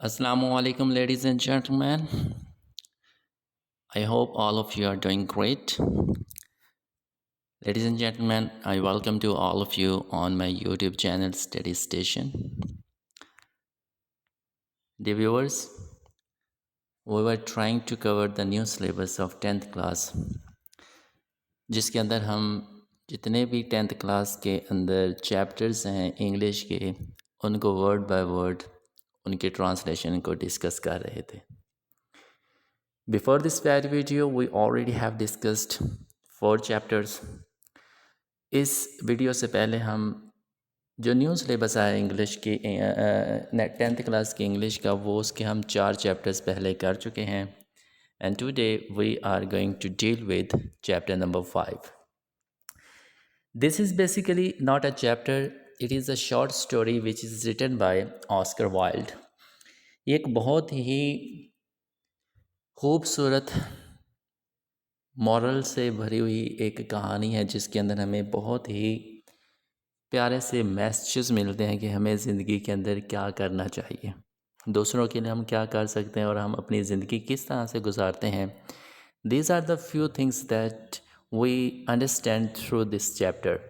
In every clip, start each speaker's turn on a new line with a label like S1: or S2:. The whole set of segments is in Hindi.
S1: Assalamualaikum, ladies and gentlemen. I hope all of you are doing great. Ladies and gentlemen, I welcome to all of you on my YouTube channel Study Station. Dear viewers, we were trying to cover the new syllabus of 10th class, जिसके अंदर हम जितने भी 10th क्लास के अंदर चैप्टर्स हैं इंग्लिश के उनको वर्ड बाय वर्ड उनके ट्रांसलेशन को डिस्कस कर रहे थे. Before this video, we already have discussed 4 chapters. इस वीडियो से पहले हम जो न्यू सिलेबस आया इंग्लिश की 10th क्लास की इंग्लिश का वो उसके हम 4 चैप्टर्स पहले कर चुके हैं. And today we are going to deal with chapter number 5. This is basically not a chapter, it is a short story which is written by Oscar Wilde. ये एक बहुत ही खूबसूरत मॉरल से भरी हुई एक कहानी है जिसके अंदर हमें बहुत ही प्यारे से मैसेजेस मिलते हैं कि हमें ज़िंदगी के अंदर क्या करना चाहिए, दूसरों के लिए हम क्या कर सकते हैं और हम अपनी ज़िंदगी किस तरह से गुजारते हैं. These are the few things that we understand through this chapter.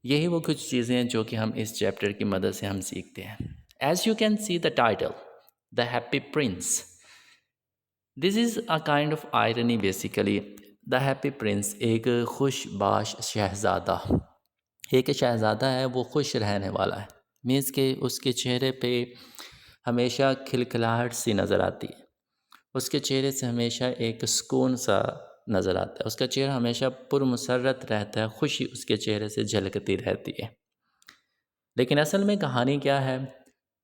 S1: यही वो कुछ चीज़ें हैं जो कि हम इस चैप्टर की मदद से हम सीखते हैं. As you can see the title, the happy prince. This is a kind of irony basically. The happy prince एक खुशबाश शहज़ादा, एक शहज़ादा है वो खुश रहने वाला है. मीन्स के उसके चेहरे पे हमेशा खिलखिलाहट सी नज़र आती है, उसके चेहरे से हमेशा एक सुकून सा नज़र आता है, उसका चेहरा हमेशा पुरमसरत रहता है, खुशी उसके चेहरे से झलकती रहती है. लेकिन असल में कहानी क्या है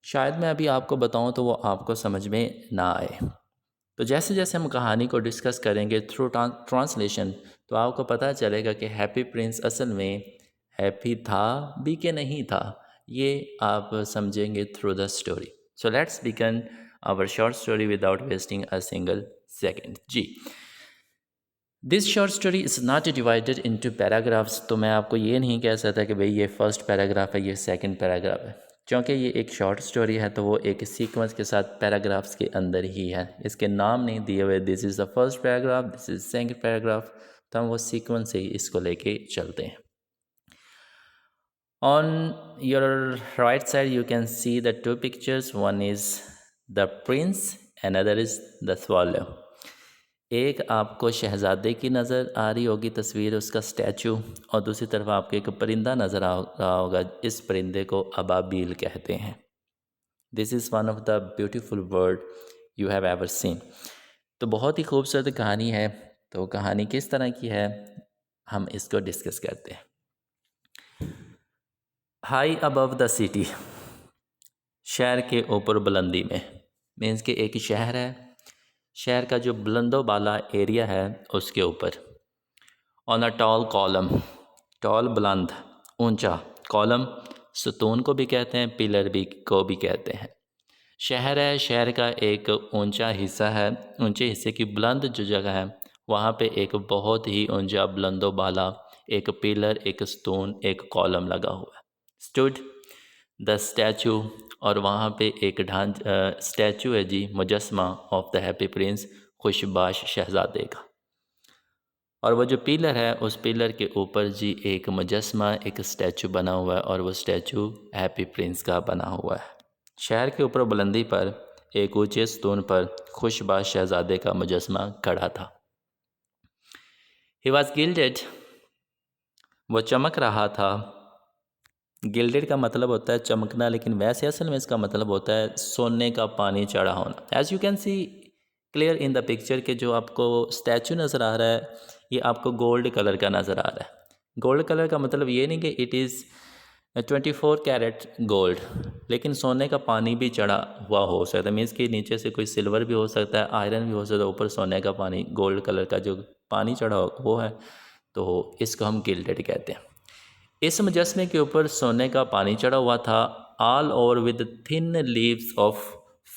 S1: शायद मैं अभी आपको बताऊं तो वो आपको समझ में ना आए. तो जैसे जैसे हम कहानी को डिस्कस करेंगे थ्रू ट्रांसलेशन तो आपको पता चलेगा कि हैप्पी प्रिंस असल में हैप्पी था भी कि नहीं था, ये आप समझेंगे through the story. So let's begin our short story without wasting a single second. जी, this short story is not divided into paragraphs. तो मैं आपको ये नहीं कह सकता कि भाई ये फर्स्ट पैराग्राफ है ये सेकंड पैराग्राफ है, क्योंकि ये एक शॉर्ट स्टोरी है तो वो एक सीक्वेंस के साथ पैराग्राफ्स के अंदर ही है. इसके नाम नहीं दिए हुए, this is the first paragraph, this is second paragraph, तो हम वो सीक्वेंस से ही इसको लेके चलते हैं. On your right side you can see the two pictures, one is the prince, another is the swallow. एक आपको शहज़ादे की नज़र आ रही होगी तस्वीर, उसका स्टैचू, और दूसरी तरफ आपको एक परिंदा नज़र आ रहा होगा. इस परिंदे को अबाबील कहते हैं. This is one of the beautiful word you have ever seen. तो बहुत ही खूबसूरत कहानी है. तो कहानी किस तरह की है हम इसको डिस्कस करते हैं. हाई अबव द सिटी, शहर के ऊपर बुलंदी में. मीन्स कि एक शहर है, शहर का जो बुलंदो बाला एरिया है उसके ऊपर. On a tall column, tall बुलंद ऊंचा, कॉलम सतून को भी कहते हैं, पिलर भी को भी कहते हैं. शहर है, शहर का एक ऊंचा हिस्सा है, ऊंचे हिस्से की बुलंद जो जगह है वहाँ पे एक बहुत ही ऊंचा बुलंदो बाला एक पिलर, एक सतून, एक कॉलम लगा हुआ है. स्टूड द स्टैचू, और वहाँ पे एक स्टैचू है जी, मुजस्मा ऑफ द हैप्पी प्रिंस, खुशबाश शहज़ादे का. और वो जो पिलर है उस पिलर के ऊपर जी एक मुजस्मा, एक स्टैचू बना हुआ है, और वो स्टैचू हैप्पी प्रिंस का बना हुआ है. शहर के ऊपर बुलंदी पर एक ऊंचे स्टोन पर खुशबाश शहज़ादे का मुजस्मा खड़ा था. ही वॉज गिल्डेड, वो चमक रहा था. गिल्डेड का मतलब होता है चमकना, लेकिन वैसे असल में इसका मतलब होता है सोने का पानी चढ़ा होना. As you can see clear in the picture के जो आपको स्टैचू नज़र आ रहा है ये आपको गोल्ड कलर का नज़र आ रहा है. गोल्ड कलर का मतलब ये नहीं कि इट इज़ 24 कैरेट गोल्ड, लेकिन सोने का पानी भी चढ़ा हुआ हो सकता है. मीन्स कि नीचे से कोई सिल्वर भी हो सकता है, आयरन भी हो सकता है, ऊपर सोने का पानी, गोल्ड कलर का जो पानी चढ़ा हो वो है, तो इसको हम गिल्डेड कहते हैं. इस मुजस्मे के ऊपर सोने का पानी चढ़ा हुआ था. All over with thin leaves of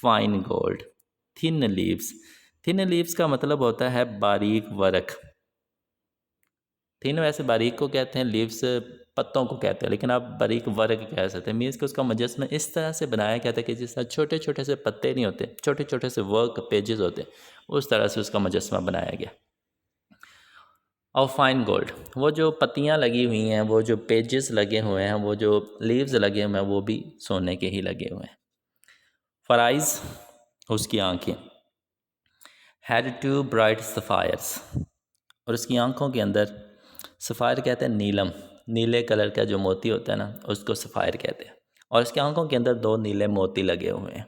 S1: fine gold. Thin leaves, thin leaves का मतलब होता है बारीक वर्क. थिन वैसे बारीक को कहते हैं, लीव्स पत्तों को कहते हैं, लेकिन आप बारीक वर्ग कह सकते हैं। मीन्स कि उसका मुजस्मा इस तरह से बनाया गया था कि जिस तरह छोटे छोटे से पत्ते नहीं होते, छोटे छोटे से वर्क पेजेस होते, उस तरह से उसका मुजस्मा बनाया गया। और फाइन गोल्ड, वो जो पत्तियाँ लगी हुई हैं, वो जो पेजेस लगे हुए हैं, वो जो लीव्स लगे हुए हैं, वो भी सोने के ही लगे हुए हैं। फराइज, उसकी आँखें, हैड टू ब्राइट सफ़ायर्स, और उसकी आँखों के अंदर, सफ़ायर कहते हैं नीलम, नीले कलर का जो मोती होता है ना, उसको सफ़ायर कहते हैं। और उसकी आँखों के अंदर 2 नीले मोती लगे हुए हैं।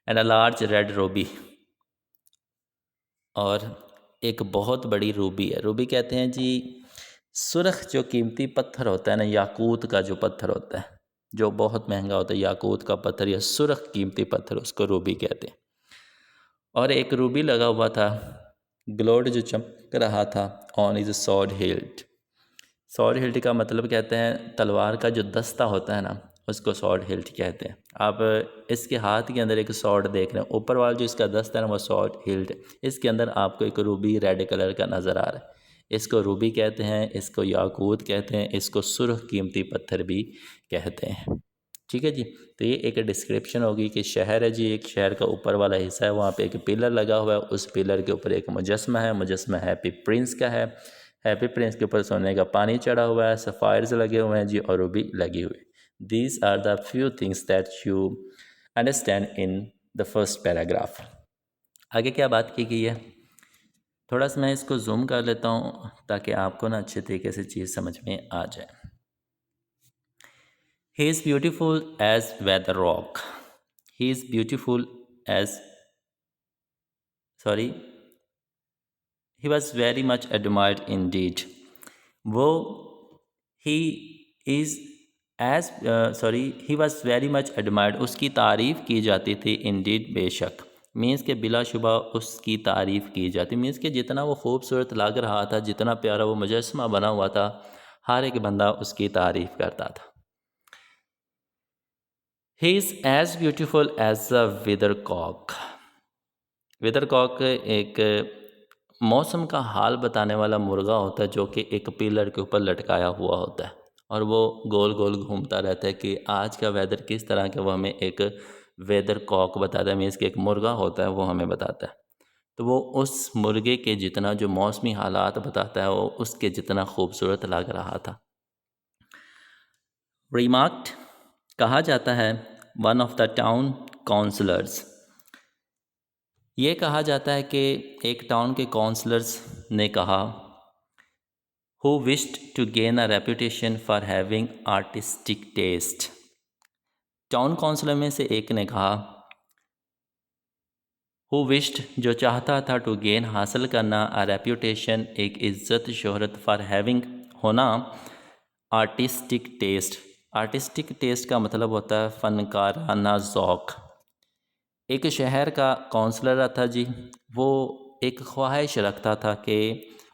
S1: And a large red Ruby, और एक बहुत बड़ी रूबी है। रूबी कहते हैं जी सुर्ख जो कीमती पत्थर होता है ना, याकूत का जो पत्थर होता है, जो बहुत महंगा होता है, याकूत का पत्थर या सुर्ख कीमती पत्थर, उसको रूबी कहते हैं। और एक रूबी लगा हुआ था, ग्लोड जो चमक रहा था, on is sword hilt. Sword hilt का मतलब कहते हैं तलवार का जो दस्ता होता है ना, उसको सॉर्ड हिल्ट कहते हैं। आप इसके हाथ के अंदर एक सॉर्ड देख रहे हैं, ऊपर वाला जो इसका दस्ता है ना, वो सॉर्ड हिल्ट, इसके अंदर आपको एक रूबी रेड कलर का नज़र आ रहा है। इसको रूबी कहते हैं, इसको याकूत कहते हैं, इसको सुर्ख कीमती पत्थर भी कहते हैं। ठीक है जी। तो ये एक डिस्क्रिप्शन होगी कि शहर है जी, एक शहर का ऊपर वाला हिस्सा है, वहाँ पे एक पिलर लगा हुआ है, उस पिलर के ऊपर एक मुजस्मा है, मुजस्मा हैप्पी प्रिंस का है, हैप्पी प्रिंस के ऊपर सोने का पानी चढ़ा हुआ है, सफ़ायर्स लगे हुए हैं जी, और रूबी लगी हुई। These are the few things that you understand in the first paragraph. आगे क्या बात की गई है, थोड़ा सा मैं इसको जूम कर लेता हूँ ताकि आपको ना अच्छे तरीके से चीज़ समझ में आ जाए। He is beautiful as weather rock. He is beautiful as, sorry, he was very much admired indeed. वो he is as sorry he was very much admired, उसकी तारीफ़ की जाती थी, indeed बेशक, मीन्स के बिलाशुबा उसकी तारीफ़ की जाती, मीन्स के जितना वो खूबसूरत लग रहा था, जितना प्यारा वो मुजस्मा बना हुआ था, हर एक बंदा उसकी तारीफ़ करता था। He is as beautiful as a weathercock. weathercock एक मौसम का हाल बताने वाला मुर्गा होता है, जो कि एक पिलर के ऊपर लटकाया हुआ होता है, और वो गोल गोल घूमता रहता है कि आज का वेदर किस तरह का, वो हमें एक वेदर कॉक बताता है, मीन्स कि एक मुर्गा होता है, वो हमें बताता है। तो वो उस मुर्गे के जितना जो मौसमी हालात बताता है, वो उसके जितना खूबसूरत लग रहा था। रिमार्क्ड, कहा जाता है, one of the town councillors, ये कहा जाता है कि एक टाउन के काउंसलर्स ने कहा, who wished to gain a reputation for having artistic taste. Town councillor में से एक ने कहा, हु विश्ड जो चाहता था, टू गेन हासिल करना, अ रेपुटेशन एक इज़्ज़त शोहरत, फॉर हैविंग होना, आर्टिस्टिक टेस्ट। आर्टिस्टिक टेस्ट का मतलब होता है फ़नकाराना ज़ौक़। एक शहर का काउंसलर था जी, वो एक ख्वाहिश रखता था कि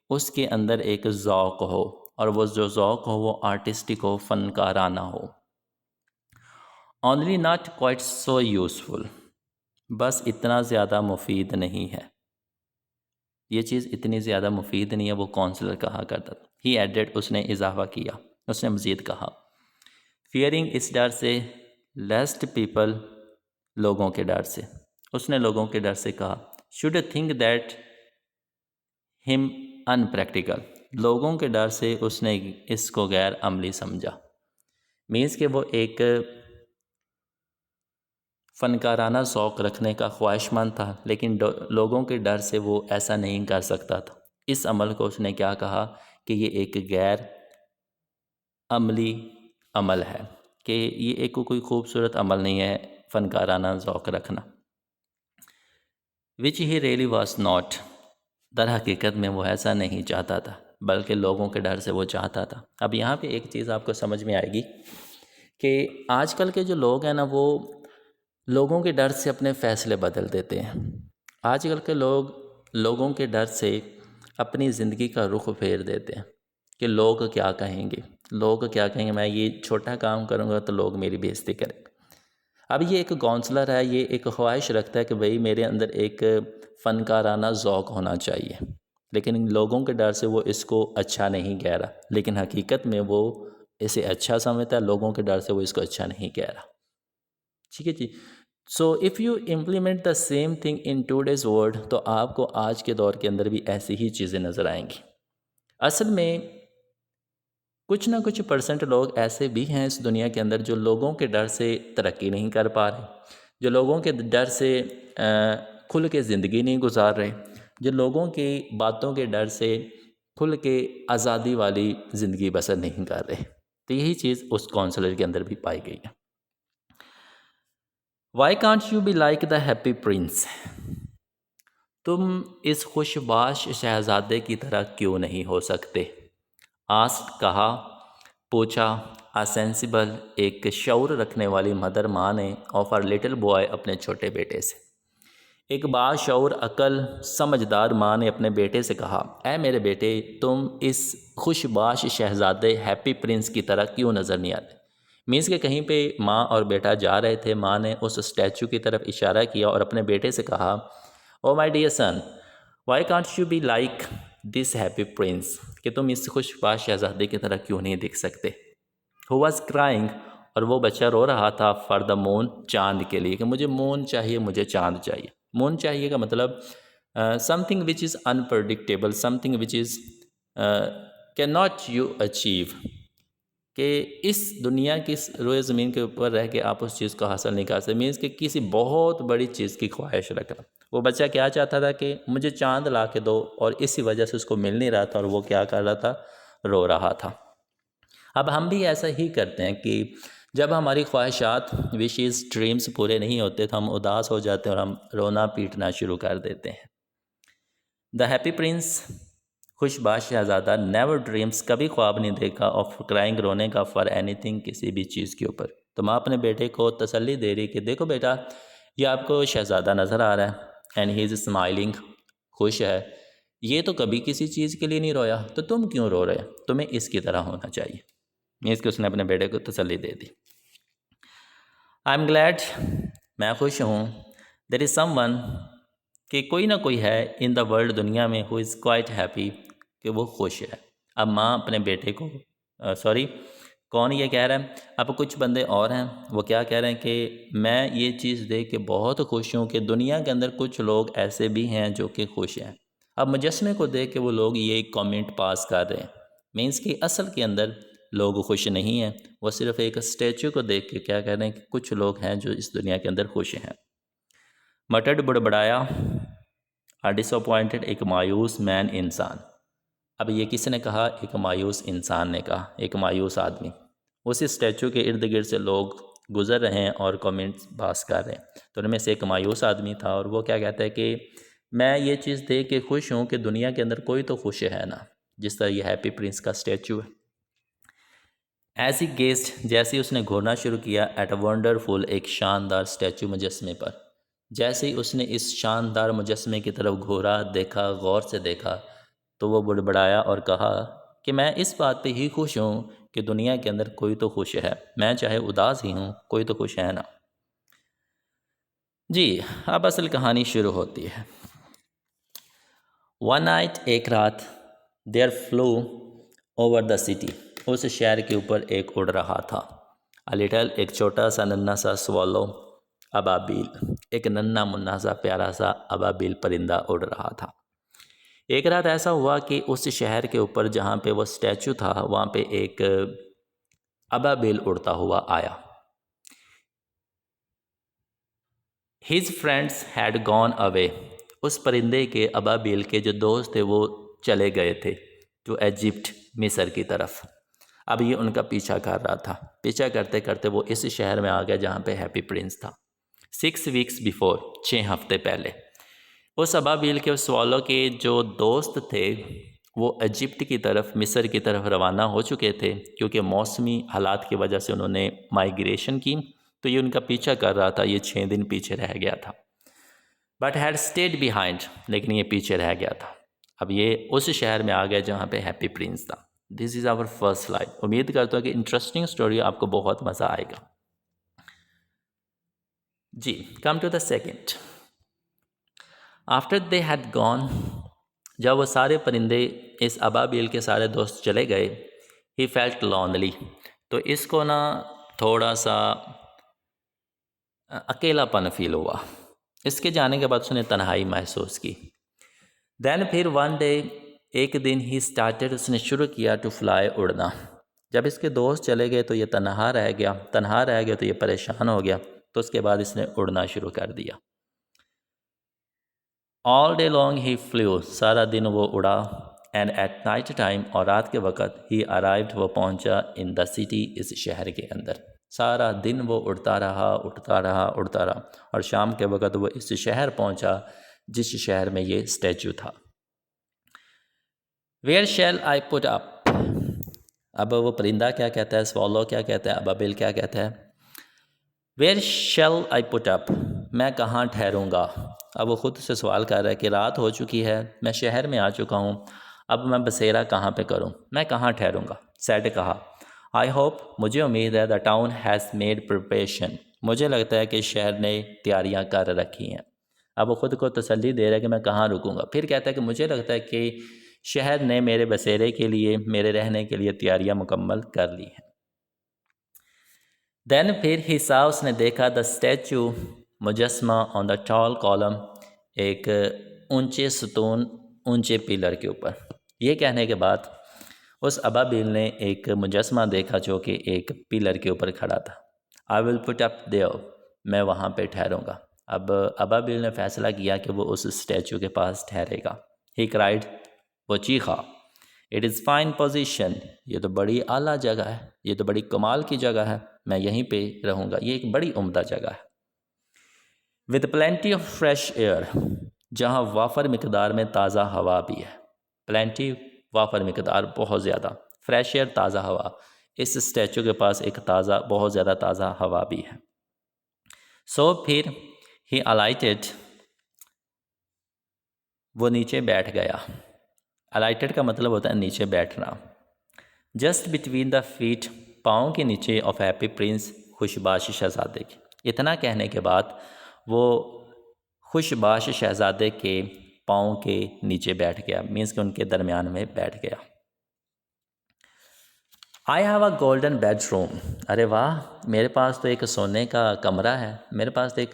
S1: उसके अंदर एक ज़ौक़ हो, और वो जो ज़ौक़ हो वो आर्टिस्टिक हो, फ़नकाराना हो। Only not quite so useful, बस इतना ज़्यादा मुफीद नहीं है, ये चीज़ इतनी ज़्यादा मुफीद नहीं है, वो काउंसलर कहा करता था। ही एडेड, उसने इजाफ़ा किया, उसने मज़ीद कहा, फियरिंग, इस डर से, लेस्ट पीपल, लोगों के डर से, उसने लोगों के डर से कहा, should think that him unpractical, लोगों के डर से उसने इसको गैर अमली समझा। मीन्स कि वो एक फ़नकाराना शौक़ रखने का ख्वाहिशमंद था, लेकिन लोगों के डर से वो ऐसा नहीं कर सकता था। इस अमल को उसने क्या कहा कि ये एक गैर अमली अमल है, कि ये एक कोई खूबसूरत अमल नहीं है फ़नकाराना ज़ौक़ रखना। विच ही रियली वॉज नॉट, दर हकीकत में वो ऐसा नहीं चाहता था, बल्कि लोगों के डर से वो चाहता था। अब यहाँ पे एक चीज़ आपको समझ में आएगी कि आजकल के जो लोग हैं ना, वो लोगों के डर से अपने फ़ैसले बदल देते हैं। आजकल के लोग लोगों के डर से अपनी ज़िंदगी का रुख फेर देते हैं कि लोग क्या कहेंगे, लोग क्या कहेंगे, मैं ये छोटा काम करूँगा तो लोग मेरी बेइज्जती करेंगे। अब ये एक काउंसलर है, ये एक ख्वाहिश रखता है कि भाई मेरे अंदर एक फ़नकाराना ज़ौक़ होना चाहिए, लेकिन लोगों के डर से वो इसको अच्छा नहीं कह रहा, लेकिन हकीकत में वो इसे अच्छा समझता है, लोगों के डर से वो इसको अच्छा नहीं कह रहा। ठीक है जी। So if you implement the same thing in today's world, तो आपको आज के दौर के अंदर भी ऐसी ही चीज़ें नज़र आएंगी। असल में कुछ ना कुछ परसेंट लोग ऐसे भी हैं इस दुनिया के अंदर जो लोगों के डर से तरक्की नहीं कर पा रहे, जो लोगों के डर से खुल के ज़िंदगी नहीं गुजार रहे, जो लोगों की बातों के डर से खुल के आज़ादी वाली ज़िंदगी बसर नहीं कर रहे। तो यही चीज़ उस काउंसलर के अंदर भी पाई गई है। Y can't you be like the happy Prince, तुम इस खुशबाश शहज़ादे की तरह क्यों नहीं हो सकते। आस्ट कहा, पूछा। आ सेंसिबल, एक शऊर रखने वाली मदर माँ ने ऑफ हर लिटिल बॉय, अपने छोटे बेटे से। एक बाशऊर अकल समझदार माँ ने अपने बेटे से कहा, ऐ मेरे बेटे, तुम इस खुशबाश शहज़ादे हैप्पी प्रिंस की तरह क्यों नज़र नहीं आते। मीन्स के कहीं पे माँ और बेटा जा रहे थे, माँ ने उस स्टैचू की तरफ इशारा किया और अपने बेटे से कहा, oh my dear son, why can't you be like this happy prince, कि तुम इस खुशबाश शहज़ादे की तरह क्यों नहीं दिख सकते। हु वॉज क्राइंग, और वो बच्चा रो रहा था, फॉर द मून, चांद के लिए, कि मुझे मून चाहिए, मुझे चांद चाहिए। मून चाहिए का मतलब something which is unpredictable, something which is can not you achieve, कि इस दुनिया की रोए ज़मीन के ऊपर रह के आप उस चीज़ को हासिल नहीं कर सकते। मीन्स कि किसी बहुत बड़ी चीज़ की ख्वाहिश रखना। वो बच्चा क्या चाहता था कि मुझे चांद ला के दो, और इसी वजह से उसको मिल नहीं रहा था और वो क्या कर रहा था, रो रहा था। अब हम भी ऐसा ही करते हैं कि जब हमारी ख्वाहिशात, विशेज़, ड्रीम्स पूरे नहीं होते तो हम उदास हो जाते हैं और हम रोना पीटना शुरू कर देते हैं। द हैप्पी प्रिंस, खुशबाश शहज़ादा, नेवर ड्रीम्स, कभी ख्वाब नहीं देखा, ऑफ क्राइंग, रोने का, फॉर एनीथिंग, किसी भी चीज़ के ऊपर। तो माँ अपने बेटे को तसल्ली दे रही कि देखो बेटा, ये आपको शहज़ादा नज़र आ रहा है, एंड ही इज़ स्माइलिंग, खुश है, ये तो कभी किसी चीज़ के लिए नहीं रोया, तो तुम क्यों रो रहे, तुम्हें इसकी तरह होना चाहिए। मीन्स कि उसने अपने बेटे को तसल्ली दे दी। आई एम ग्लैड, मैं खुश हूँ, देयर इज़ समवन, कि कोई ना कोई है, इन द वर्ल्ड, दुनिया में, हु इज़ क्वाइट हैप्पी, कि वो खुश है। अब माँ अपने बेटे को सॉरी, कौन ये कह रहा है, अब कुछ बंदे और हैं, वो क्या कह रहे हैं कि मैं ये चीज़ देख के बहुत खुश हूँ कि दुनिया के अंदर कुछ लोग ऐसे भी हैं जो कि खुश हैं। अब मुजस्मे को देख के वो लोग ये कमेंट पास कर रहे हैं। मीन्स कि असल के अंदर लोग खुश नहीं हैं, वो सिर्फ एक स्टैचू को देख के क्या कह रहे हैं कि कुछ लोग हैं जो इस दुनिया के अंदर खुश हैं। मटड बुड़बड़ाया, डिसअपॉइंटेड, एक मायूस मैन, इंसान। अब ये किसने कहा, एक मायूस इंसान ने कहा, एक मायूस आदमी। उसी स्टैचू के इर्द गिर्द से लोग गुजर रहे हैं और कमेंट्स पास कर रहे हैं, तो उनमें से एक मायूस आदमी था और वो क्या कहता है कि मैं ये चीज़ देख के खुश हूँ कि दुनिया के अंदर कोई तो खुश है ना, जिस तरह ये हैप्पी प्रिंस का स्टैचू है। एज ही गेस्ट, जैसे ही उसने घूरना शुरू किया, एट अ वंडरफुल, एक शानदार स्टैचू मुजस्मे पर, जैसे ही उसने इस शानदार मुजस्मे की तरफ घूरा, देखा, गौर से देखा, तो वो बुड़बड़ाया और कहा कि मैं इस बात पे ही खुश हूँ कि दुनिया के अंदर कोई तो खुश है, मैं चाहे उदास ही हूँ, कोई तो खुश है ना। जी, अब असल कहानी शुरू होती है। वन नाइट, एक रात, there flew over the city, उस शहर के ऊपर एक उड़ रहा था। अ लिटल, एक छोटा सा नन्हा सा स्वॉलो, अबाबील, एक नन्हा मुन्ना सा प्यारा सा अबाबील परिंदा उड़ रहा था। एक रात ऐसा हुआ कि उस शहर के ऊपर जहाँ पे वो स्टैचू था, वहाँ पे एक अबाबील उड़ता हुआ आया। His friends had gone away, उस परिंदे के, अबाबील के जो दोस्त थे वो चले गए थे, जो इजिप्ट, मिस्र की तरफ। अब ये उनका पीछा कर रहा था। पीछा करते करते वो इस शहर में आ गया जहाँ पे हैप्पी प्रिंस था। 6 वीक्स बिफोर, 6 हफ्ते पहले, उस अबाबील के, उस स्वालो के जो दोस्त थे वो इजिप्ट की तरफ, मिस्र की तरफ रवाना हो चुके थे, क्योंकि मौसमी हालात की वजह से उन्होंने माइग्रेशन की, तो ये उनका पीछा कर रहा था। ये 6 दिन पीछे रह गया था। बट हैड स्टेड बिहाइंड, लेकिन ये पीछे रह गया था। अब ये उस शहर में आ गया जहाँ पे हैप्पी प्रिंस था। This is our first life. उम्मीद करता हूँ कि इंटरेस्टिंग स्टोरी, आपको बहुत मज़ा आएगा। जी, come to the second. After they had gone, जब वो सारे परिंदे, इस अबाबील के सारे दोस्त चले गए, ही फेल्ट लॉन्ली, तो इसको ना थोड़ा सा अकेलापन फील हुआ। इसके जाने के बाद उसने तन्हाई महसूस की। दैन फिर वन डे, एक दिन ही स्टार्टेड, उसने शुरू किया टू फ्लाई, उड़ना। जब इसके दोस्त चले गए तो ये तन्हा रह गया तो ये परेशान हो गया, तो उसके बाद इसने उड़ना शुरू कर दिया। ऑल डे लॉन्ग ही फ्लू, सारा दिन वो उड़ा। एंड एट नाइट टाइम, और रात के वक़्त, ही अराइव्ड, वो पहुंचा, इन द सिटी, इस शहर के अंदर। सारा दिन वो उड़ता रहा, और शाम के वक़्त वो इस शहर पहुंचा जिस शहर में ये स्टैचू था। Where shall I put up, अब वो परिंदा क्या कहता है, स्वॉलो क्या कहता है, अबाबिल क्या कहता है। Where shall I put up, मैं कहाँ ठहरूँगा। अब वो ख़ुद से सवाल कर रहा है कि रात हो चुकी है, मैं शहर में आ चुका हूँ, अब मैं बसेरा कहाँ पे करूँ, मैं कहाँ ठहरूँगा। सैड, कहा, आई होप, मुझे उम्मीद है, the town has made preparation, मुझे लगता है कि शहर ने तैयारियाँ कर रखी हैं। अब वो ख़ुद को तसल्ली दे रहा है कि मैं कहाँ रुकूँगा। फिर कहता है कि मुझे लगता है कि शहर ने मेरे बसेरे के लिए, मेरे रहने के लिए तैयारियाँ मुकम्मल कर ली हैं। देन फिर ही सा, उसने देखा, द स्टैचू, मुजस्मा, ऑन द टॉल कॉलम, एक ऊंचे सतून, ऊंचे पिलर के ऊपर। ये कहने के बाद उस अबाबिल ने एक मुजस्मा देखा जो कि एक पिलर के ऊपर खड़ा था। I will put up there, मैं वहाँ पे ठहरूँगा। अब अबाबिल ने फैसला किया कि वो उस स्टैचू के पास ठहरेगा। ही क्राइड, वो चीखा, इट इज़ फाइन पोजीशन, ये तो बड़ी आला जगह है, ये तो बड़ी कमाल की जगह है, मैं यहीं पे रहूँगा, ये एक बड़ी उम्दा जगह है। With plenty of fresh air, जहाँ वाफर मिकदार में ताज़ा हवा भी है। प्लेंटी, वाफर मिकदार, बहुत ज़्यादा। फ्रेश एयर, ताज़ा हवा। इस स्टैचू के पास एक ताज़ा, बहुत ज़्यादा ताज़ा हवा भी है। सो फिर ही अलाइटेड, वो नीचे बैठ गया। अलाइटेड का मतलब होता है नीचे बैठना। जस्ट बिटवीन द फीट, पाँव के नीचे, ऑफ हैप्पी प्रिंस, खुशबाश शहज़ादे की। इतना कहने के बाद वो खुशबाश शहज़ादे के पाँव के नीचे बैठ गया, मीन्स कि उनके दरमियान में बैठ गया। I have a golden bedroom, अरे वाह, मेरे पास तो एक सोने का कमरा है, मेरे पास तो एक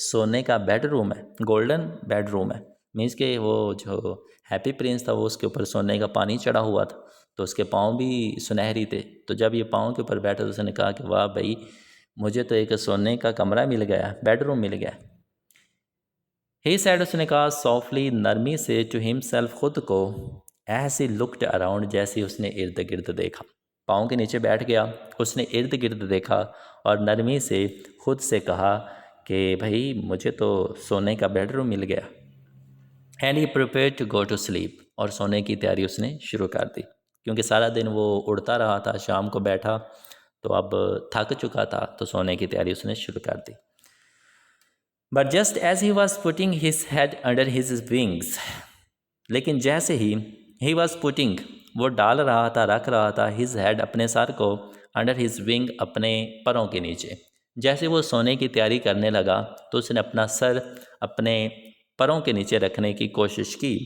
S1: सोने का बेडरूम है, गोल्डन बेडरूम है। मीन्स कि वो जो हैप्पी प्रिंस था वो उसके ऊपर सोने का पानी चढ़ा हुआ था, तो उसके पाँव भी सुनहरी थे। तो जब ये पाँव के ऊपर बैठा तो उसने कहा कि वाह भाई, मुझे तो एक सोने का कमरा मिल गया, बेडरूम मिल गया। ही सैड, उसने कहा सॉफ्टली, नरमी से, टू हिमसेल्फ, खुद को। ऐसे लुक्ड अराउंड, जैसे उसने इर्द गिर्द देखा। पाँव के नीचे बैठ गया, उसने इर्द गिर्द देखा और नरमी से खुद से कहा कि भाई मुझे तो सोने का बेडरूम मिल गया। And he prepare to go to sleep, और सोने की तैयारी उसने शुरू कर दी, क्योंकि सारा दिन वो उड़ता रहा था, शाम को बैठा तो अब थक चुका था, तो सोने की तैयारी उसने शुरू कर दी। But just as he was putting his head under his wings, लेकिन जैसे ही वॉज पुटिंग, वो डाल रहा था, रख रहा था, हिज हेड, अपने सर को, अंडर हिज विंग, अपने परों के नीचे। जैसे वो सोने की तैयारी करने लगा तो उसने अपना सर अपने परों के नीचे रखने की कोशिश की।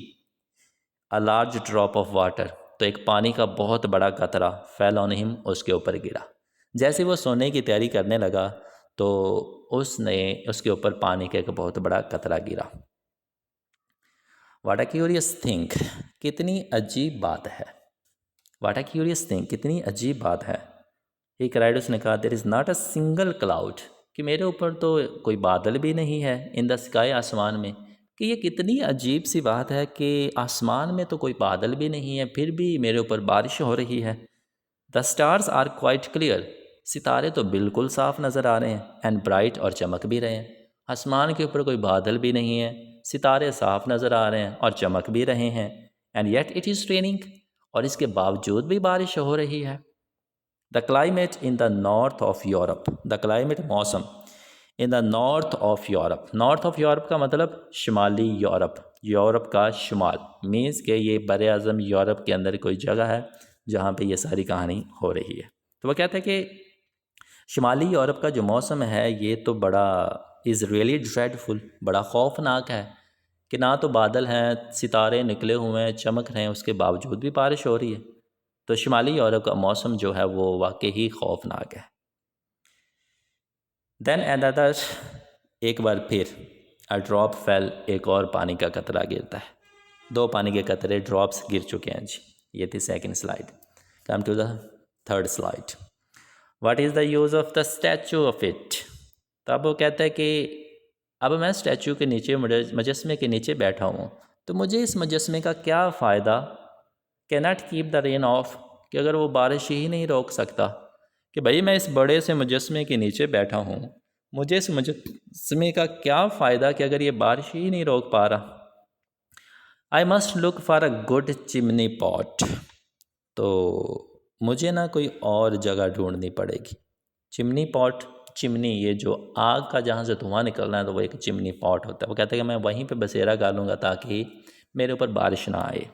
S1: A large drop of water, तो एक पानी का बहुत बड़ा कतरा, फेल ऑन हिम, उसके ऊपर गिरा। जैसे वो सोने की तैयारी करने लगा तो उसके ऊपर पानी का एक बहुत बड़ा कतरा गिरा। व्हाट अ क्यूरियस थिंग, कितनी अजीब बात है। व्हाट अ क्यूरियस थिंग, कितनी अजीब बात है। ही क्राइड, उसने कहा, there is not a single cloud, कि मेरे ऊपर तो कोई बादल भी नहीं है, इन द स्काई, आसमान में। कि ये कितनी अजीब सी बात है कि आसमान में तो कोई बादल भी नहीं है, फिर भी मेरे ऊपर बारिश हो रही है। The stars are quite clear, सितारे तो बिल्कुल साफ नज़र आ रहे हैं, एंड ब्राइट, और चमक भी रहे हैं। आसमान के ऊपर कोई बादल भी नहीं है, सितारे साफ नज़र आ रहे हैं और चमक भी रहे हैं। And yet it is raining, और इसके बावजूद भी बारिश हो रही है। The climate in the north of Europe, the climate, मौसम, in the north of Europe, north of Europe का मतलब शुमाली यूरोप, यूरोप का शुमाल, मीन्स के ये बर अज़म यूरोप के अंदर कोई जगह है जहाँ पे ये सारी कहानी हो रही है। तो वह कहते हैं कि शुमाली यूरोप का जो मौसम है ये तो बड़ा इज़ रियली ड्रेडफुल, बड़ा खौफनाक है कि ना तो बादल हैं, सितारे निकले हुए हैं, चमक रहे हैं, उसके बावजूद भी बारिश हो रही है। तो शुमाली यूरोप का मौसम जो है वो वाकई ही खौफनाक है। देन अनदर, एक बार फिर अ ड्रॉप फेल, एक और पानी का कतरा गिरता है। 2 पानी के कतरे ड्रॉप्स गिर चुके हैं जी। ये थी second slide. Come to the third slide. What is the use of the statue of it. तो अब वो कहता है कि अब मैं स्टैचू के नीचे, मुजस्मे के नीचे बैठा हूँ, तो मुझे इस मुजस्मे का क्या फ़ायदा। Cannot keep the rain of, कि अगर वो बारिश ही नहीं रोक सकता, कि भाई मैं इस बड़े से मुजस्मे के नीचे बैठा हूँ, मुझे इस मुजस्मे का क्या फ़ायदा कि अगर ये बारिश ही नहीं रोक पा रहा। I must look for a good chimney pot, तो मुझे ना कोई और जगह ढूंढनी पड़ेगी। चिमनी पॉट, चिमनी, ये जो आग का जहाँ से धुआं निकलना है तो वो एक चिमनी पॉट होता है। वो कहते हैं कि मैं वहीं पे बसेरा डालूंगा ताकि मेरे ऊपर बारिश ना आए।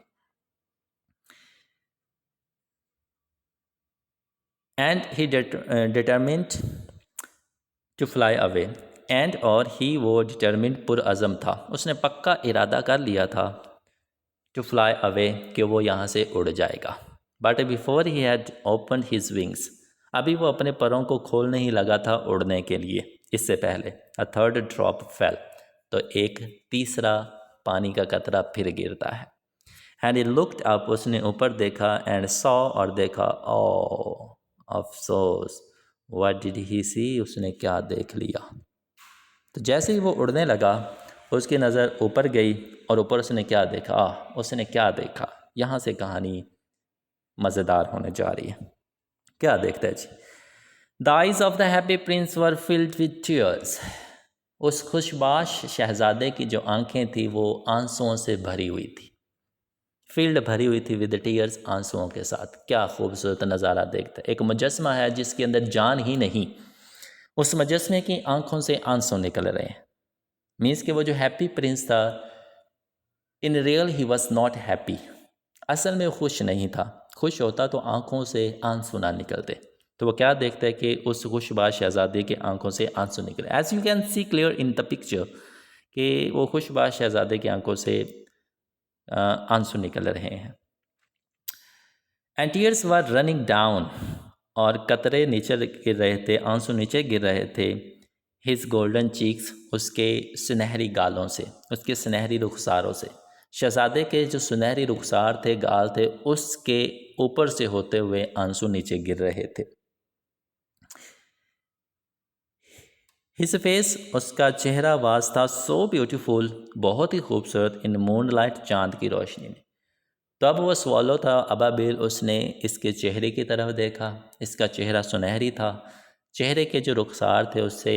S1: And he determined to fly away, and और ही वो डिटरमिन्ड पुरअज़म था, उसने पक्का इरादा कर लिया था टू फ्लाई अवे, कि वो यहाँ से उड़ जाएगा। But before he had open his wings, अभी वो अपने परों को खोलने ही लगा था उड़ने के लिए, इससे पहले अ थर्ड ड्रॉप फेल, तो एक तीसरा पानी का कतरा फिर गिरता है। एंड ही लुक्ड अप, उसने ऊपर देखा, एंड सॉ, और देखा, ओ अफसोस, व्हाट डिड ही सी, उसने क्या देख लिया। तो जैसे ही वो उड़ने लगा उसकी नज़र ऊपर गई, और ऊपर उसने क्या देखा, उसने क्या देखा। यहाँ से कहानी मज़ेदार होने जा रही है। क्या देखते हैं जी। The eyes of the happy Prince were filled with tears, उस खुशबाश शहजादे की जो आंखें थी वो आंसुओं से भरी हुई थी। फील्ड भरी हुई थी विद टीयर्स, आंसुओं के साथ। क्या खूबसूरत नज़ारा देखता है। एक मुजस्मा है जिसके अंदर जान ही नहीं, उस मुजस्मे की आंखों से आंसू निकल रहे हैं। मीन्स कि वो जो हैप्पी प्रिंस था, in real he was not happy, असल में खुश नहीं था। खुश होता तो आंखों से आंसू ना निकलते। तो वो क्या देखता है कि उस खुशबाश शहजादे की आंखों से आंसू निकले। As you can see clear in the picture, कि वो खुशबाश शहजादे की आंखों से आंसू निकल रहे हैं। And tears were running down, और कतरे नीचे गिर रहे थे, आंसू नीचे गिर रहे थे। हिज गोल्डन चीक्स, उसके सुनहरी गालों से, उसके सुनहरी रुखसारों से। शहजादे के जो सुनहरी रुखसार थे, गाल थे, उसके ऊपर से होते हुए आंसू नीचे गिर रहे थे। हिज फेस, उसका चेहरा वाज था सो ब्यूटीफुल, बहुत ही खूबसूरत, इन मूनलाइट, चांद की रोशनी में। तो अब वो स्वॉलो था अबाबिल, उसने इसके चेहरे की तरफ देखा। इसका चेहरा सुनहरी था, चेहरे के जो रुखसार थे उससे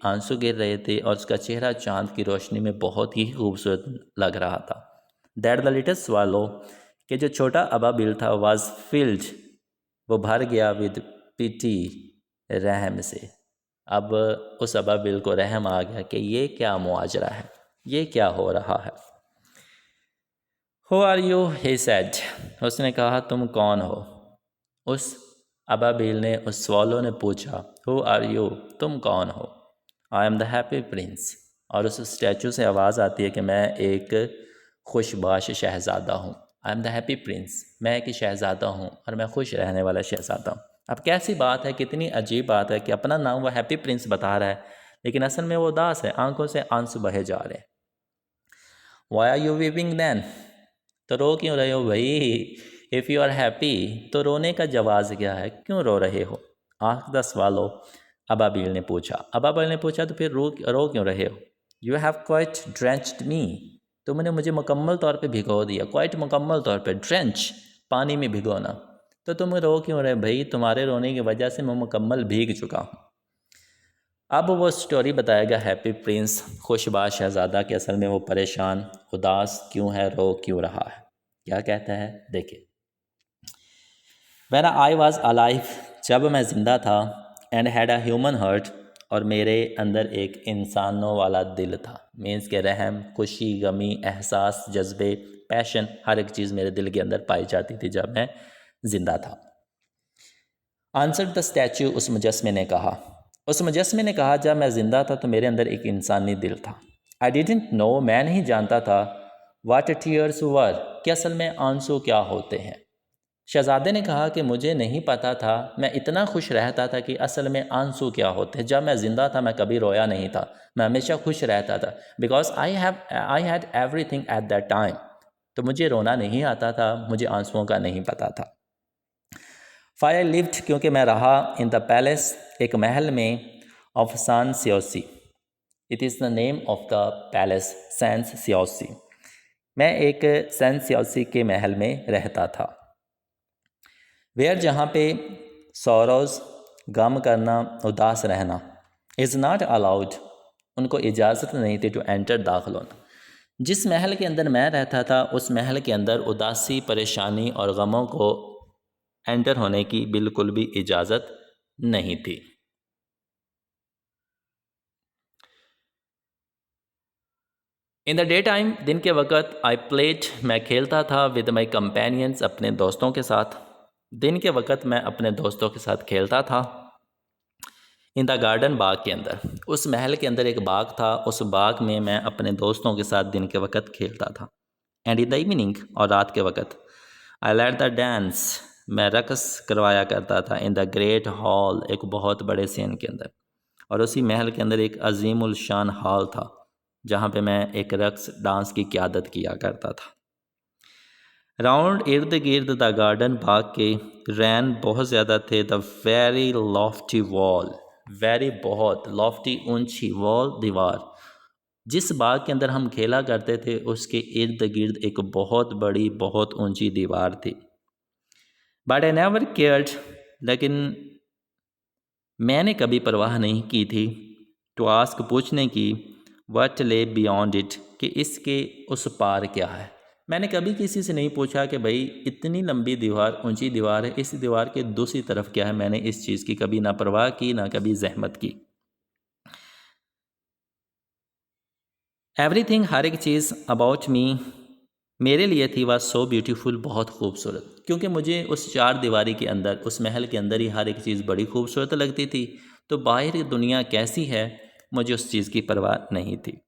S1: आंसू गिर रहे थे, और उसका चेहरा चांद की रोशनी में बहुत ही खूबसूरत लग रहा था। दैट द लिटिल स्वॉलो, कि जो छोटा अबाबिल था, वाज फिल्ड, वो भर गया विद पिटी, रहम से। अब उस अबाबिल को रहम आ गया कि ये क्या मुआजरा है, ये क्या हो रहा है। Who are you? he said. उसने कहा तुम कौन हो। उस अबाबिल ने, उस स्वॉलो ने पूछा, Who are you? तुम कौन हो। I am the happy prince. और उस स्टैचू से आवाज़ आती है कि मैं एक खुशबाश शहज़ादा हूँ। I am the happy prince. मैं एक शहज़ादा हूँ और मैं खुश रहने वाला शहज़ादा हूँ। अब कैसी बात है, कितनी अजीब बात है कि अपना नाम वो हैप्पी प्रिंस बता रहा है, लेकिन असल में वो उदास है, आंखों से आंसू बहे जा रहे हैं। Why are you weeping then? तो रो क्यों रहे हो भाई। इफ़ यू आर हैप्पी, तो रोने का जवाज़ क्या है, क्यों रो रहे हो। आंख द स्वालो, अबाबिल ने पूछा। अबाबिल ने पूछा तो फिर रो क्यों रहे हो। यू हैव क्वाइट ड्रेंच्ड मी, तुमने मुझे मुकम्मल तौर पे भिगो दिया। क्वाइट मुकम्मल तौर पे, ड्रेंच पानी में भिगोना। तो तुम रो क्यों रहे भाई, तुम्हारे रोने की वजह से मैं मुकम्मल भीग चुका हूँ। अब वो स्टोरी बताएगा हैप्पी प्रिंस, खुशबाश शहज़ादा के असल में वो परेशान, उदास क्यों है, रो क्यों रहा है। क्या कहता है देखिए। When I was alive, जब मैं ज़िंदा था, and had a human heart, और मेरे अंदर एक इंसानों वाला दिल था। मीन्स के रहम, खुशी, गमी, एहसास, जज्बे, पैशन, हर एक चीज़ मेरे दिल के अंदर पाई जाती थी जब मैं ज़िंदा था। आंसर द स्टैचू, उस मुजस्मे ने कहा। उस मुजस्मे ने कहा जब मैं ज़िंदा था तो मेरे अंदर एक इंसानी दिल था। आई डिडंट नो, मैं नहीं जानता था, वाट टीयर्स वर, कि असल में आंसू क्या होते हैं। शहज़ादे ने कहा कि मुझे नहीं पता था, मैं इतना खुश रहता था कि असल में आंसू क्या होते। जब मैं ज़िंदा था मैं कभी रोया नहीं था, मैं हमेशा खुश रहता था। Because I had everything at that time. तो मुझे रोना नहीं आता था, मुझे आंसुओं का नहीं पता था। फायर आई लिव्ड, क्योंकि मैं रहा इन द पैलेस, एक महल में, of Sans Souci. It is the name of the palace, Sans Souci. मैं एक सैंस स्योसी के महल में रहता था। वेयर, जहाँ पे सौरोज, गम करना, उदास रहना, इज़ नॉट अलाउड, उनको इजाज़त नहीं थी टू एंटर, दाखिल होना। जिस महल के अंदर मैं रहता था उस महल के अंदर उदासी, परेशानी और गमों को एंटर होने की बिल्कुल भी इजाज़त नहीं थी। इन द डे टाइम, दिन के वक़्त, आई प्लेड, मैं खेलता था, विद माई कंपेनियंस, अपने दोस्तों के साथ। दिन के वक़्त मैं अपने दोस्तों के साथ खेलता था। इन द गार्डन, बाग के अंदर, उस महल के अंदर एक बाग था, उस बाग में मैं अपने दोस्तों के साथ दिन के वक़्त खेलता था। एंड इन द इवनिंग, और रात के वक़्त, आई लेड द डांस, मैं रक़्स करवाया करता था। इन द ग्रेट हॉल, एक बहुत बड़े सीन के अंदर, और उसी महल के अंदर एक अजीमुल शान हॉल था जहाँ पे मैं एक रक़्स, डांस की क़यादत किया करता था। राउंड, इर्द गिर्द द गार्डन, बाग के, रैन, बहुत ज़्यादा थे, the very Lofty wall, very, बहुत, लॉफ्टी, ऊंची, वॉल, दीवार, जिस बाग के अंदर हम खेला करते थे उसके इर्द गिर्द एक बहुत बड़ी, बहुत ऊंची दीवार थी। बट आई नेवर केयर्ड, लेकिन मैंने कभी परवाह नहीं की थी, टू आस्क, पूछने की, व्हाट ले बियॉन्ड इट, कि इसके उस पार क्या है। मैंने कभी किसी से नहीं पूछा कि भाई इतनी लंबी दीवार, ऊंची दीवार है, इस दीवार के दूसरी तरफ क्या है। मैंने इस चीज़ की कभी ना परवाह की, ना कभी जहमत की। एवरीथिंग, हर एक चीज़, अबाउट मी, मेरे लिए थी, वह सो ब्यूटीफुल, बहुत खूबसूरत, क्योंकि मुझे उस चार दीवारी के अंदर, उस महल के अंदर ही हर एक चीज़ बड़ी खूबसूरत लगती थी। तो बाहर दुनिया कैसी है मुझे उस चीज़ की परवाह नहीं थी।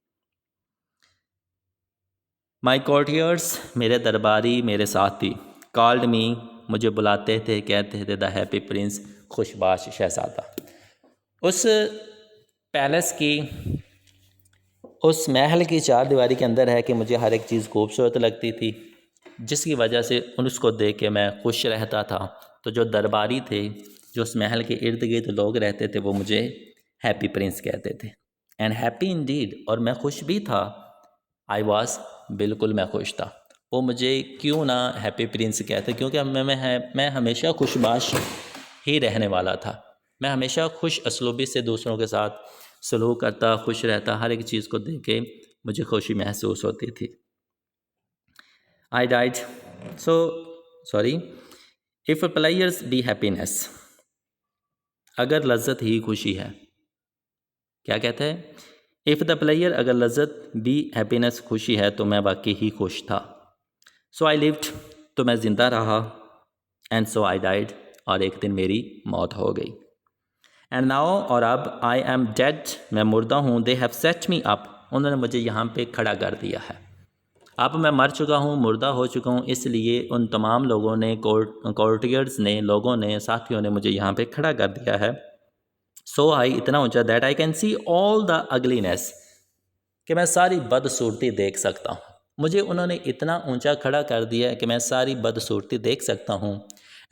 S1: माई कोर्टियर्स, मेरे दरबारी, मेरे साथी, कॉल्ड मी, मुझे बुलाते थे, कहते थे द हैप्पी प्रिंस, खुशबाश शहज़ादा। उस पैलेस की, उस महल की चार दीवारी के अंदर है कि मुझे हर एक चीज़ खूबसूरत लगती थी, जिसकी वजह से उसको देख के मैं खुश रहता था। तो जो दरबारी थे, जो उस महल के इर्द गिर्द लोग रहते थे, वो मुझे हैप्पी प्रिंस कहते थे। एंड हैप्पी इंडीड, और मैं खुश भी था। आई वॉज, बिल्कुल मैं खुश था। वो मुझे क्यों ना हैप्पी प्रिंस कहते, क्योंकि मैं हमेशा खुशबाश ही रहने वाला था। मैं हमेशा खुश असलूबी से दूसरों के साथ सलूक करता, खुश रहता, हर एक चीज़ को देख के मुझे खुशी महसूस होती थी। I died, sorry, if players be happiness, अगर लज्जत ही खुशी है, क्या कहते हैं, इफ़ द प्लेयर, अगर लज्जत, बी हैप्पीनेस, खुशी है, तो मैं वाकई ही खुश था। सो आई लिव्ड, तो मैं ज़िंदा रहा, एंड सो आई डाइड, और एक दिन मेरी मौत हो गई। एंड नाउ, और अब, आई एम डेड, मैं मुर्दा हूँ, they have set me up, उन्होंने मुझे यहाँ पे खड़ा कर दिया है। अब मैं मर चुका हूँ, मुर्दा हो चुका हूँ, इसलिए उन तमाम लोगों ने, कोर्टियर्स ने, लोगों ने, साथियों ने मुझे यहाँ पे खड़ा कर दिया है। सो हाई, इतना ऊंचा, that I can see all the ugliness, कि मैं सारी बदसूरती देख सकता हूँ। मुझे उन्होंने इतना ऊंचा खड़ा कर दिया है कि मैं सारी बदसूरती देख सकता हूँ।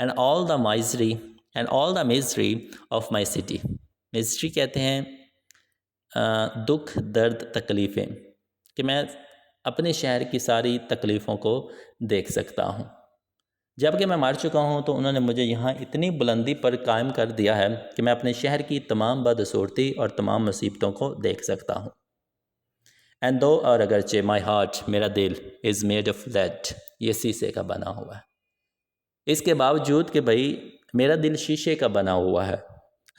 S1: And all the misery, and all the misery of my city, misery कहते हैं दुख, दर्द, तकलीफ़ें, कि मैं अपने शहर की सारी तकलीफ़ों को देख सकता हूँ। जबकि मैं मर चुका हूँ, तो उन्होंने मुझे यहाँ इतनी बुलंदी पर कायम कर दिया है कि मैं अपने शहर की तमाम बदसूरती और तमाम मुसीबतों को देख सकता हूँ। एंड दो, और अगरचे, माई हार्ट, मेरा दिल, इज़ मेड ऑफ लेड, ये शीशे का बना हुआ है। इसके बावजूद कि भाई मेरा दिल शीशे का बना हुआ है,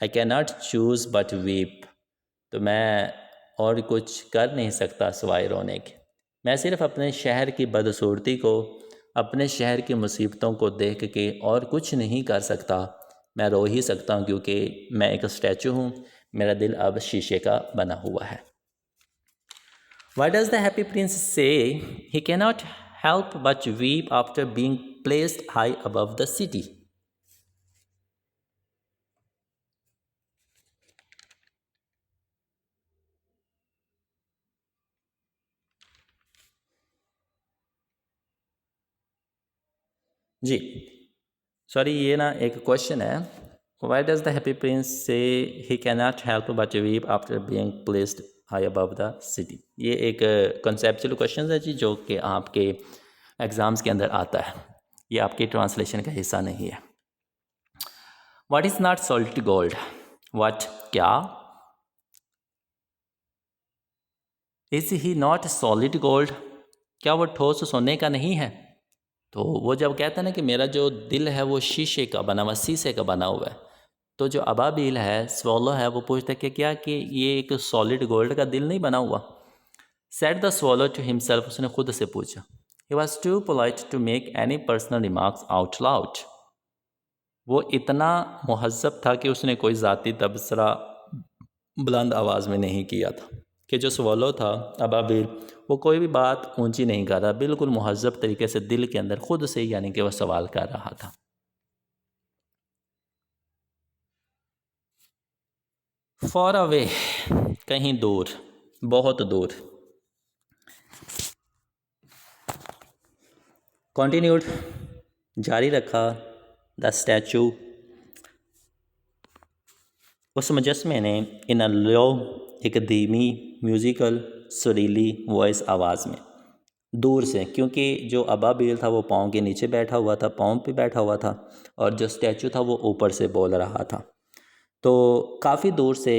S1: आई can not choose but weep, तो मैं और कुछ कर नहीं सकता सिवाय रोने के। मैं सिर्फ़ अपने शहर की बदसूरती को, अपने शहर की मुसीबतों को देख के और कुछ नहीं कर सकता। मैं रो ही सकता हूँ, क्योंकि मैं एक स्टैचू हूँ, मेरा दिल अब शीशे का बना हुआ है। What does the happy prince say? He cannot help but weep after being placed high above the city? जी सॉरी, ये ना एक क्वेश्चन है. Why does the happy Prince say he can not help but weep after being placed high above the city? ये एक कंसेप्चुअल क्वेश्चन है जी, जो कि आपके एग्ज़ाम्स के अंदर आता है. ये आपके ट्रांसलेशन का हिस्सा नहीं है. What is not solid gold? What, क्या? Is he not solid gold? क्या वो ठोस सोने का नहीं है? तो वो जब कहता है ना कि मेरा जो दिल है वो शीशे का बना हुआ, शीशे का बना हुआ है, तो जो अबाबिल है, स्वॉलो है, वो पूछता है कि क्या कि ये एक सॉलिड गोल्ड का दिल नहीं बना हुआ? Said the swallow to himself, उसने खुद से पूछा. He was too polite to make any personal remarks out loud. वो इतना मुहज़्ज़ब था कि उसने कोई ज़ाती तबसरा बुलंद आवाज़ में नहीं किया था. कि जो स्वॉलो था अबाबिल, वो कोई भी बात ऊंची नहीं कर रहा, बिल्कुल मुहज़्ज़ब तरीके से दिल के अंदर खुद से, यानी कि वह सवाल कर रहा था. फॉर अवे, कहीं दूर, बहुत दूर. कॉन्टिन्यूड, जारी रखा. द स्टैचू, उस मुजस्मे ने, इन अ लो, एक धीमी म्यूज़िकल सुरीली वॉइस आवाज़ में, दूर से, क्योंकि जो अबाबिल था वो पाँव के नीचे बैठा हुआ था, पाँव पे बैठा हुआ था, और जो स्टैचू था वो ऊपर से बोल रहा था. तो काफ़ी दूर से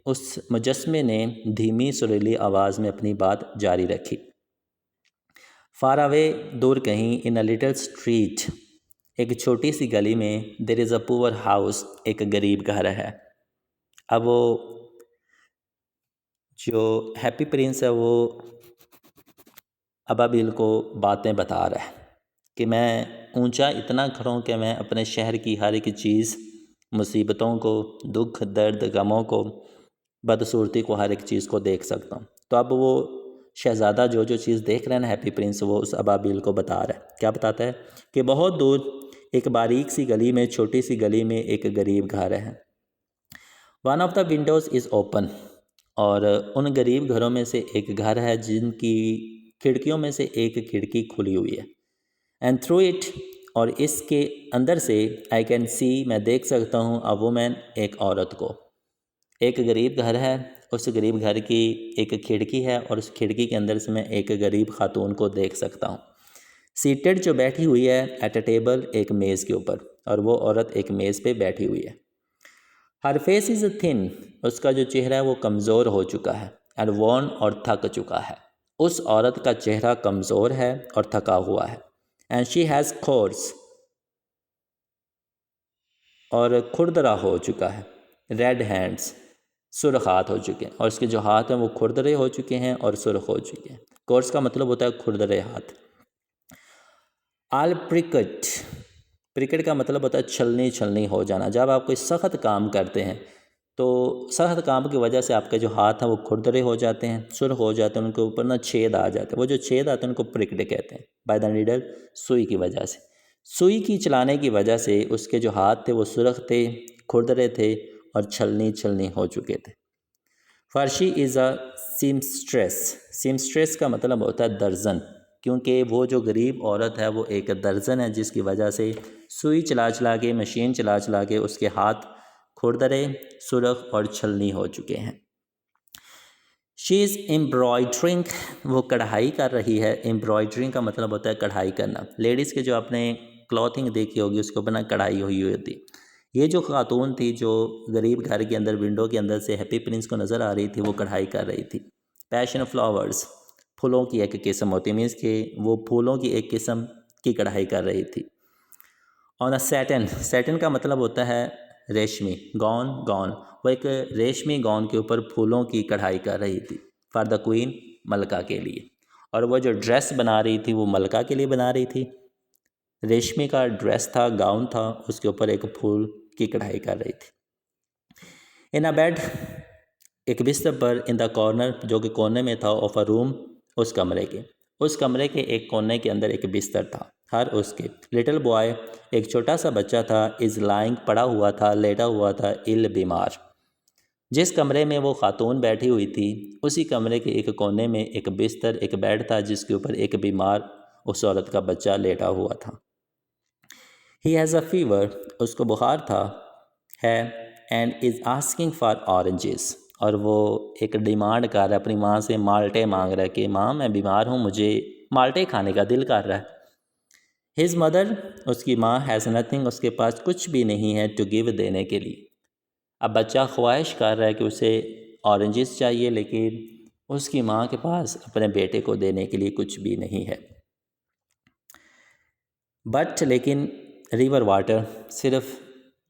S1: उस मुजस्मे ने धीमी सुरीली आवाज़ में अपनी बात जारी रखी. फार अवे, दूर कहीं. इन अ लिटिल स्ट्रीट, एक छोटी सी गली में. There is a poor house, एक गरीब घर है. अब वो जो हैप्पी प्रिंस है वो अबाबिल को बातें बता रहा है कि मैं ऊंचा इतना खड़ा हूँ कि मैं अपने शहर की हर एक चीज़, मुसीबतों को, दुख दर्द गमों को, बदसूरती को, हर एक चीज़ को देख सकता हूँ. तो अब वो शहज़ादा जो जो चीज़ देख रहे हैं ना हैप्पी प्रिंस, वो उस अबाबिल को बता रहा है. क्या बताता है? कि बहुत दूर एक बारीक सी गली में, छोटी सी गली में एक गरीब घर है. One of the Windows is open, और उन गरीब घरों में से एक घर है जिनकी खिड़कियों में से एक खिड़की खुली हुई है. एंड थ्रू इट, और इसके अंदर से, आई कैन सी, मैं देख सकता हूँ, अ वुमेन, एक औरत को. एक गरीब घर है, उस गरीब घर की एक खिड़की है, और उस खिड़की के अंदर से मैं एक गरीब खातून को देख सकता हूँ. सीटेड, जो बैठी हुई है, एट अ टेबल, एक मेज़ के ऊपर, और वो औरत एक मेज़ पे बैठी हुई है. हर फेस इज़ थिन, उसका जो चेहरा है वो कमज़ोर हो चुका है. एंड वॉर्न, और थक चुका है. उस औरत का चेहरा कमज़ोर है और थका हुआ है. एंड शी हैज़ खोर्स, और खुरदरा हो चुका है. रेड हैंड्स, सुर्ख हाथ हो चुके हैं, और उसके जो हाथ हैं वो खुरदरे हो चुके हैं और सुर्ख हो चुके हैं. कोर्स का मतलब होता है खुरदरे हाथ. आल प्रिकट, प्रिकट का मतलब होता है छलनी छलनी हो जाना. जब आप कोई सख्त काम करते हैं तो सख्त काम की वजह से आपके जो हाथ हैं वो खुरदरे हो जाते हैं, सुर्ख हो जाते हैं, उनके ऊपर ना छेद आ जाते हैं. वो जो छेद आते हैं उनको प्रिकट कहते हैं. बाय द नीडल, सुई की वजह से, सुई की चलाने की वजह से उसके जो हाथ थे वो सुर्ख थे, खुरदरे थे, और छलनी छलनी हो चुके थे. फर्शी इज़ अ सीमस्ट्रेस, सीमस्ट्रेस का मतलब होता है दर्जन, क्योंकि वो जो गरीब औरत है वो एक दर्जन है, जिसकी वजह से सुई चला चला के, मशीन चला चला के उसके हाथ खुरदरे, सुर्ख और छलनी हो चुके हैं. शी इज़ एम्ब्रॉयड्रिंग, वो कढ़ाई कर रही है. एम्ब्रॉयड्रिंग का मतलब होता है कढ़ाई करना. लेडीज़ के जो आपने क्लॉथिंग देखी होगी उसके ऊपर ना कढ़ाई हुई होती. ये जो खातून थी जो गरीब घर के अंदर विंडो के अंदर से हैप्पी प्रिंस को नज़र आ रही थी, वो कढ़ाई कर रही थी. पैशन फ्लावर्स, फूलों की एक किस्म होती है, मीन्स कि वो फूलों की एक किस्म की कढ़ाई कर रही थी. ऑन अ सैटन, सैटन का मतलब होता है रेशमी. गॉन, गॉन, वो एक रेशमी गॉन के ऊपर फूलों की कढ़ाई कर रही थी. फॉर द क्वीन, मलका के लिए. और वो जो ड्रेस बना रही थी वो मलका के लिए बना रही थी. रेशमी का ड्रेस था, गाउन था, उसके ऊपर एक फूल की कढ़ाई कर रही थी. इन अ बेड, एक बिस्तर पर. इन द कॉर्नर, जो कि कोने में था, ऑफ अ रूम, उस कमरे के एक कोने के अंदर एक बिस्तर था. हर उसके। लिटिल बॉय एक छोटा सा बच्चा था, इज़ लाइंग पड़ा हुआ था, लेटा हुआ था, इल बीमार। जिस कमरे में वो खातून बैठी हुई थी उसी कमरे के एक कोने में एक बिस्तर, एक बेड था जिसके ऊपर एक बीमार उस औरत का बच्चा लेटा हुआ था। ही हैज़ अ फीवर, उसको बुखार था है, and is asking for oranges, और वो एक डिमांड कर रहा है, अपनी माँ से माल्टे मांग रहा है कि माँ मैं बीमार हूँ, मुझे माल्टे खाने का दिल कर रहा है। हिज मदर, उसकी माँ, हैज़ नथिंग, उसके पास कुछ भी नहीं है टू गिव, देने के लिए। अब बच्चा ख्वाहिश कर रहा है कि उसे ऑरेंजेस चाहिए, लेकिन उसकी माँ के पास अपने बेटे को देने के लिए कुछ भी नहीं है। बट लेकिन रिवर वाटर, सिर्फ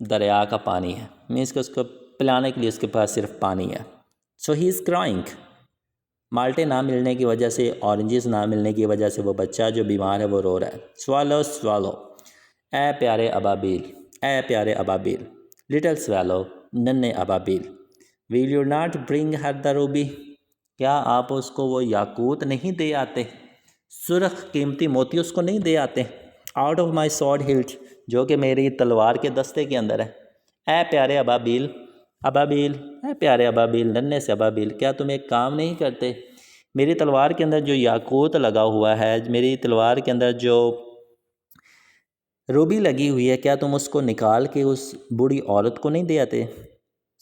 S1: दरिया का पानी है, मीन्स कि उसको पिलाने के लिए उसके पास सिर्फ पानी है। सो ही इज़ क्राइंग, माल्टे ना मिलने की वजह से, ऑरेंजेस ना मिलने की वजह से वो बच्चा जो बीमार है वो रो रहा है। स्वालो स्वालो, ए प्यारे अबाबील, ए प्यारे अबाबील, लिटिल स्वालो, नन्हे Ababeel, will you not bring her the Ruby, क्या आप उसको वो याकूत नहीं दे आते, सुरख कीमती मोती उसको नहीं दे आते। Out of my sword hilt, जो कि मेरी तलवार के दस्ते के अंदर है। ए प्यारे अबाबील, अबाबील, ए प्यारे अबाबील, नन्हे से अबाबील, क्या तुम एक काम नहीं करते, मेरी तलवार के अंदर जो याकूत लगा हुआ है, मेरी तलवार के अंदर जो रूबी लगी हुई है, क्या तुम उसको निकाल के उस बूढ़ी औरत को नहीं दे आते।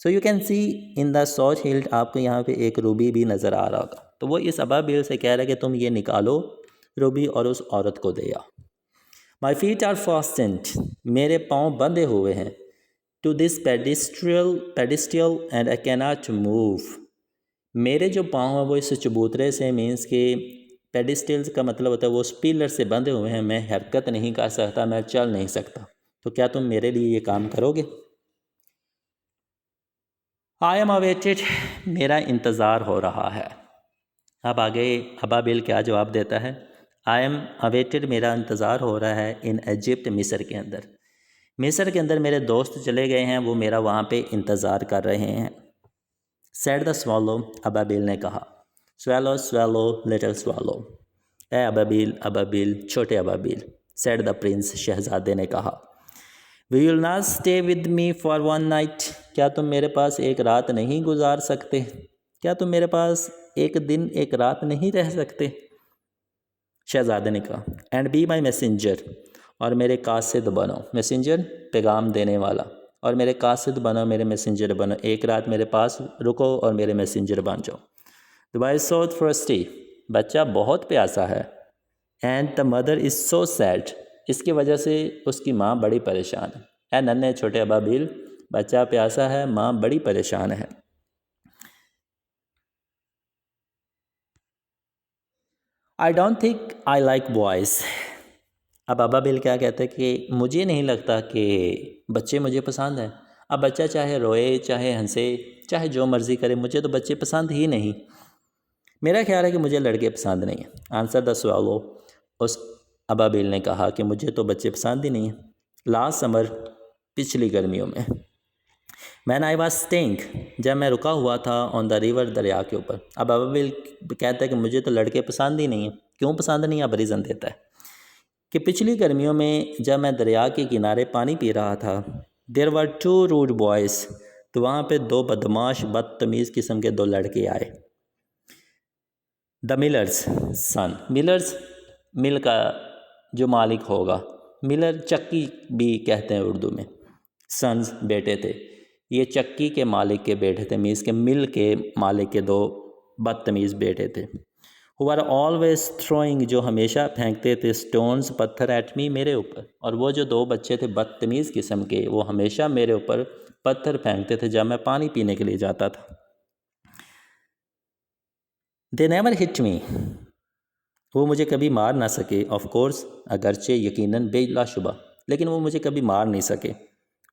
S1: So you can see in the सॉच हिल्ट, आपको यहाँ पे एक रूबी भी नज़र आ रहा होगा। तो वो इस अबाबील से कह रहा है कि तुम ये निकालो रूबी और उस औरत को दे आओ। माई फीट आर फास्टेंड, मेरे पाँव बंधे हुए हैं, to this pedestal and I cannot move, मेरे जो पाँव हैं वो इस चबूतरे से, मीन्स के पेडिस्टल्स का मतलब होता है वो उस पिलर से बंधे हुए हैं, मैं हरकत नहीं कर सकता, मैं चल नहीं सकता, तो क्या तुम मेरे लिए ये काम करोगे। आई एम अवेटेड, मेरा इंतज़ार हो रहा है। अब आगे अबाबिल क्या जवाब देता है, आई एम अवेटेड, मेरा इंतज़ार हो रहा है, इन इजिप्ट, मिस्र के अंदर, मिस्र के अंदर मेरे दोस्त चले गए हैं, वो मेरा वहाँ पे इंतज़ार कर रहे हैं। सेड द स्वॉलो, अबाबिल ने कहा। स्वैलो स्वैलो लिटिल स्वॉलो, ए अबाबिल, अबाबिल, छोटे अबाबिल। सेड द प्रिंस, शहजादे ने कहा। We will not stay with me for one night, क्या तुम मेरे पास एक रात नहीं गुजार सकते, क्या तुम मेरे पास एक दिन एक रात नहीं रह सकते। शहजादे ने कहा। एंड बी माई मैसेंजर, और मेरे कासिद बनो, मैसेंजर पैगाम देने वाला, और मेरे कासिद बनो, मेरे मैसेंजर बनो, एक रात मेरे पास रुको और मेरे मैसेंजर बन जाओ। The boy is so thirsty, बच्चा बहुत प्यासा है। And the mother is so sad, इसकी वजह से उसकी माँ बड़ी परेशान है। ए नन्हे छोटे अबाबिल, बच्चा प्यासा है, माँ बड़ी परेशान है। I don't think I like boys, अब अबाबिल क्या कहते हैं कि मुझे नहीं लगता कि बच्चे मुझे पसंद हैं। अब बच्चा चाहे रोए, चाहे हंसे, चाहे जो मर्ज़ी करे, मुझे तो बच्चे पसंद ही नहीं। मेरा ख्याल है कि मुझे लड़के पसंद नहीं हैं। आंसर द स्वालो, उस अबाबिल ने कहा कि मुझे तो बच्चे पसंद ही नहीं हैं। लास्ट समर, पिछली गर्मियों में, मैन आई वाज स्टेइंग, जब मैं रुका हुआ था, ऑन द रिवर, दरिया के ऊपर। अब अबाबिल कहता है कि मुझे तो लड़के पसंद ही नहीं हैं। क्यों पसंद नहीं है, अब रीज़न देता है कि पिछली गर्मियों में जब मैं दरिया के किनारे पानी पी रहा था, there were too rude boys, तो वहाँ पे दो बदमाश बदतमीज़ किस्म के दो लड़के आए। द मिलर्स सन, मिलर्स मिल का जो मालिक होगा, मिलर चक्की भी कहते हैं उर्दू में। सन्स बेटे थे, ये चक्की के मालिक के बेटे थे, मीन्स के मिल के मालिक के दो बदतमीज़ बेटे थे। हु आर ऑलवेज थ्रोइंग, जो हमेशा फेंकते थे, स्टोन्स, पत्थर, एट मी, मेरे ऊपर। और वो जो दो बच्चे थे बदतमीज़ किस्म के, वो हमेशा मेरे ऊपर पत्थर फेंकते थे जब मैं पानी पीने के लिए जाता था। दे नेवर हिट मी, वो मुझे कभी मार ना सके। ऑफ कोर्स, अगरचे, यकीनन, बेलाशुबा, लेकिन वो मुझे कभी मार नहीं सके।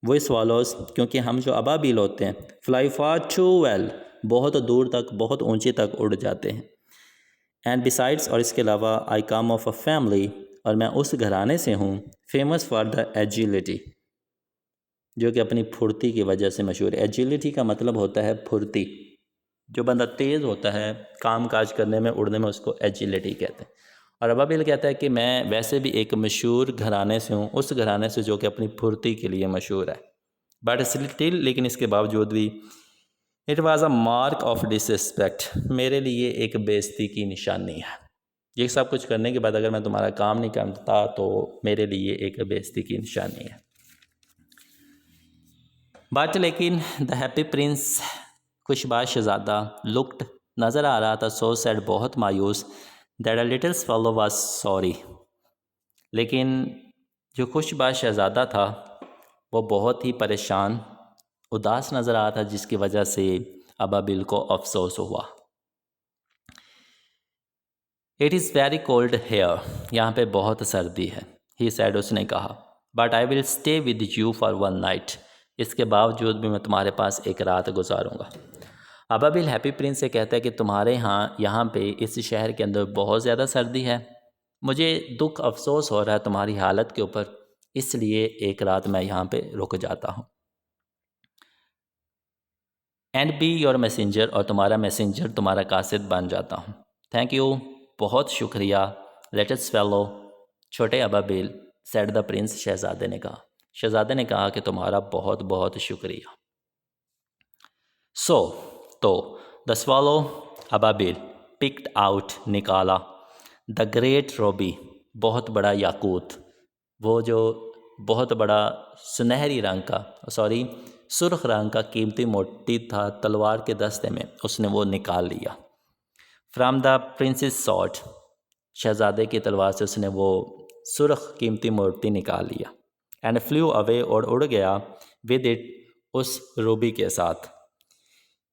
S1: वो स्वॉलोज़, क्योंकि हम जो अबाबिल होते हैं, फ्लाई फार टू वेल, बहुत दूर तक, बहुत ऊंचे तक उड़ जाते हैं। एंड बिसाइड्स, और इसके अलावा, आई कम ऑफ अ फैमिली, और मैं उस घराने से हूँ, फेमस फॉर द एजिलिटी, जो कि अपनी फुर्ती की वजह से मशहूर है। एजिलिटी का मतलब होता है फुर्ती, जो बंदा तेज़ होता है काम काज करने में, उड़ने में, उसको एजिलिटी कहते हैं। और अबाबिल कहता है कि मैं वैसे भी एक मशहूर घराने से हूँ, उस घराने से जो कि अपनी फुर्ती के लिए मशहूर है। बट स्टिल, लेकिन इसके बावजूद भी, it was a mark of disrespect, मेरे लिए एक बेइज्जती की निशानी है। ये सब कुछ करने के बाद अगर मैं तुम्हारा काम नहीं करता तो मेरे लिए एक बेइज्जती की निशानी है। बट लेकिन द हैप्पी प्रिंस, खुशबाश शहज़ादा, लुक्ड, नज़र आ रहा था, सो सैड, बहुत मायूस, that a little fellow was sorry, लेकिन जो खुशबाश शहज़ादा था वो बहुत ही परेशान, उदास नज़र आ रहा था, जिसकी वजह से अबाबिल को अफसोस हुआ। It is very cold here, यहाँ पे बहुत सर्दी है, ही सैड, उसने कहा, but I will stay with you for one night, इसके बावजूद भी मैं तुम्हारे पास एक रात गुजारूंगा। अबाबिल हैप्पी प्रिंस से कहता है कि तुम्हारे यहाँ पे इस शहर के अंदर बहुत ज़्यादा सर्दी है, मुझे दुख अफसोस हो रहा है तुम्हारी हालत के ऊपर, इसलिए एक रात मैं यहाँ पे रुक जाता हूँ। एंड बी योर मैसेंजर, और तुम्हारा मैसेंजर, तुम्हारा कासिद बन जाता हूँ। थैंक यू, बहुत शुक्रिया, लेटेस्ट फेलो, छोटे अबाबिल, सेड द प्रिंस, शहजादे ने कहा। शहजादे ने कहा कि तुम्हारा बहुत बहुत शुक्रिया। सो तो the swallow, Ababil, picked out, निकाला, द ग्रेट रोबी, बहुत बड़ा याकूत, वो जो बहुत बड़ा सुनहरी रंग का, सॉरी सुर्ख रंग का कीमती मोती था, तलवार के दस्ते में उसने वो निकाल लिया। फ्राम द प्रिंसेस सॉर्ड, शहजादे की तलवार से उसने वो सुर्ख कीमती मोती निकाल लिया। एंड फ्लू अवे, और उड़ गया, विद इट, उस रूबी के साथ,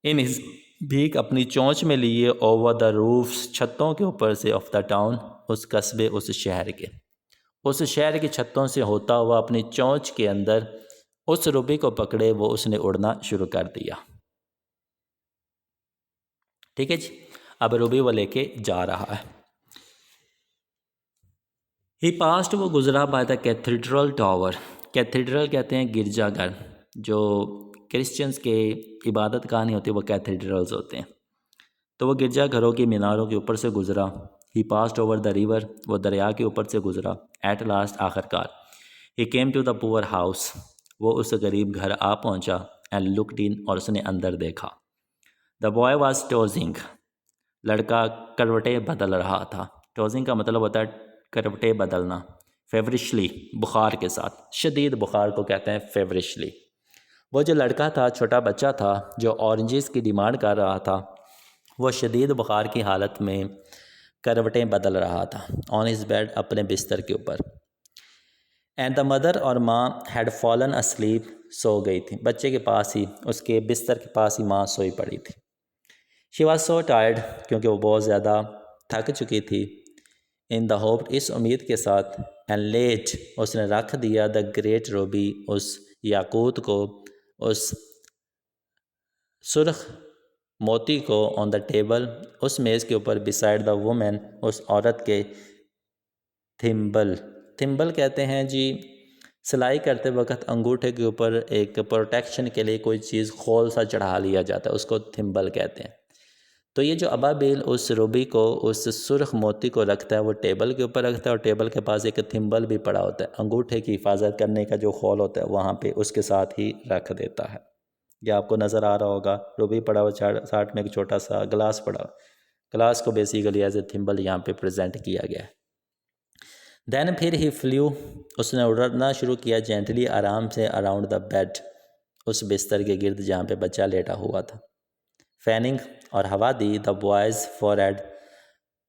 S1: इन हिज भीख, अपनी चोंच में लिए, ओवर द रूफ्स, छतों के ऊपर से, ऑफ द टाउन, उस कस्बे, उस शहर के, उस शहर की छतों से होता हुआ अपनी चोंच के अंदर उस रूबी को पकड़े वो उसने उड़ना शुरू कर दिया। ठीक है जी, अब रूबी वो लेके जा रहा है। ही पास्ट, वो गुजरा by the cathedral tower, cathedral कहते हैं गिरजाघर, जो क्रिश्चियंस के इबादत गाह नहीं होती वो कैथेड्रल्स होते हैं, तो वो गिरजाघरों की मीनारों के ऊपर से गुजरा। He passed over the river, वो दरिया के ऊपर से गुजरा। एट लास्ट, आखिरकार, he came to the poor house, वो उस गरीब घर आ पहुंचा। एंड लुकड इन, और उसने अंदर देखा। द बॉय वाज टोजिंग, लड़का करवटें बदल रहा था। टोजिंग का मतलब होता है करवटें बदलना। फेवरिशली, बुखार के साथ, शदीद बुखार को कहते हैं फेवरिशली। वो जो लड़का था, छोटा बच्चा था, जो ऑरेंजेस की डिमांड कर रहा था, वो शदीद बुखार की हालत में करवटें बदल रहा था, ऑन हिज बेड, अपने बिस्तर के ऊपर। एंड द मदर, और माँ, हैड फॉलन अस्लीप, सो गई थी, बच्चे के पास ही, उसके बिस्तर के पास ही माँ सोई पड़ी थी। शी वॉज सो टायर्ड, क्योंकि वो बहुत ज़्यादा थक चुकी थी। इन द होप, इस उम्मीद के साथ। एंड लेट, उसने रख दिया, द ग्रेट रूबी, उस याकूत को, उस सुर्ख मोती को, ऑन द टेबल, उस मेज़ के ऊपर, बिसाइड द वुमेन, उस औरत के, थिम्बल, थिम्बल कहते हैं जी सिलाई करते वक्त अंगूठे के ऊपर एक प्रोटेक्शन के लिए कोई चीज़ खोल सा चढ़ा लिया जाता है, उसको थिम्बल कहते हैं। तो ये जो अबाबिल उस रूबी को, उस सुर्ख मोती को रखता है, वो टेबल के ऊपर रखता है, और टेबल के पास एक थिम्बल भी पड़ा होता है, अंगूठे की हिफाजत करने का जो खोल होता है वहाँ पे उसके साथ ही रख देता है। ये आपको नज़र आ रहा होगा, रूबी पड़ा हुआ, साथ में एक छोटा सा गिलास पड़ा हुआ, गिलास को बेसिकली एज ए थिम्बल यहाँ पे प्रेजेंट किया गया है। देन फिर ही फ्लू, उसने उड़ना शुरू किया, जेंटली, आराम से, अराउंड द बेड, उस बिस्तर के गिर्द जहाँ पे बच्चा लेटा हुआ था। फैनिंग, और हवा दी, द बॉयज़ फॉरहेड,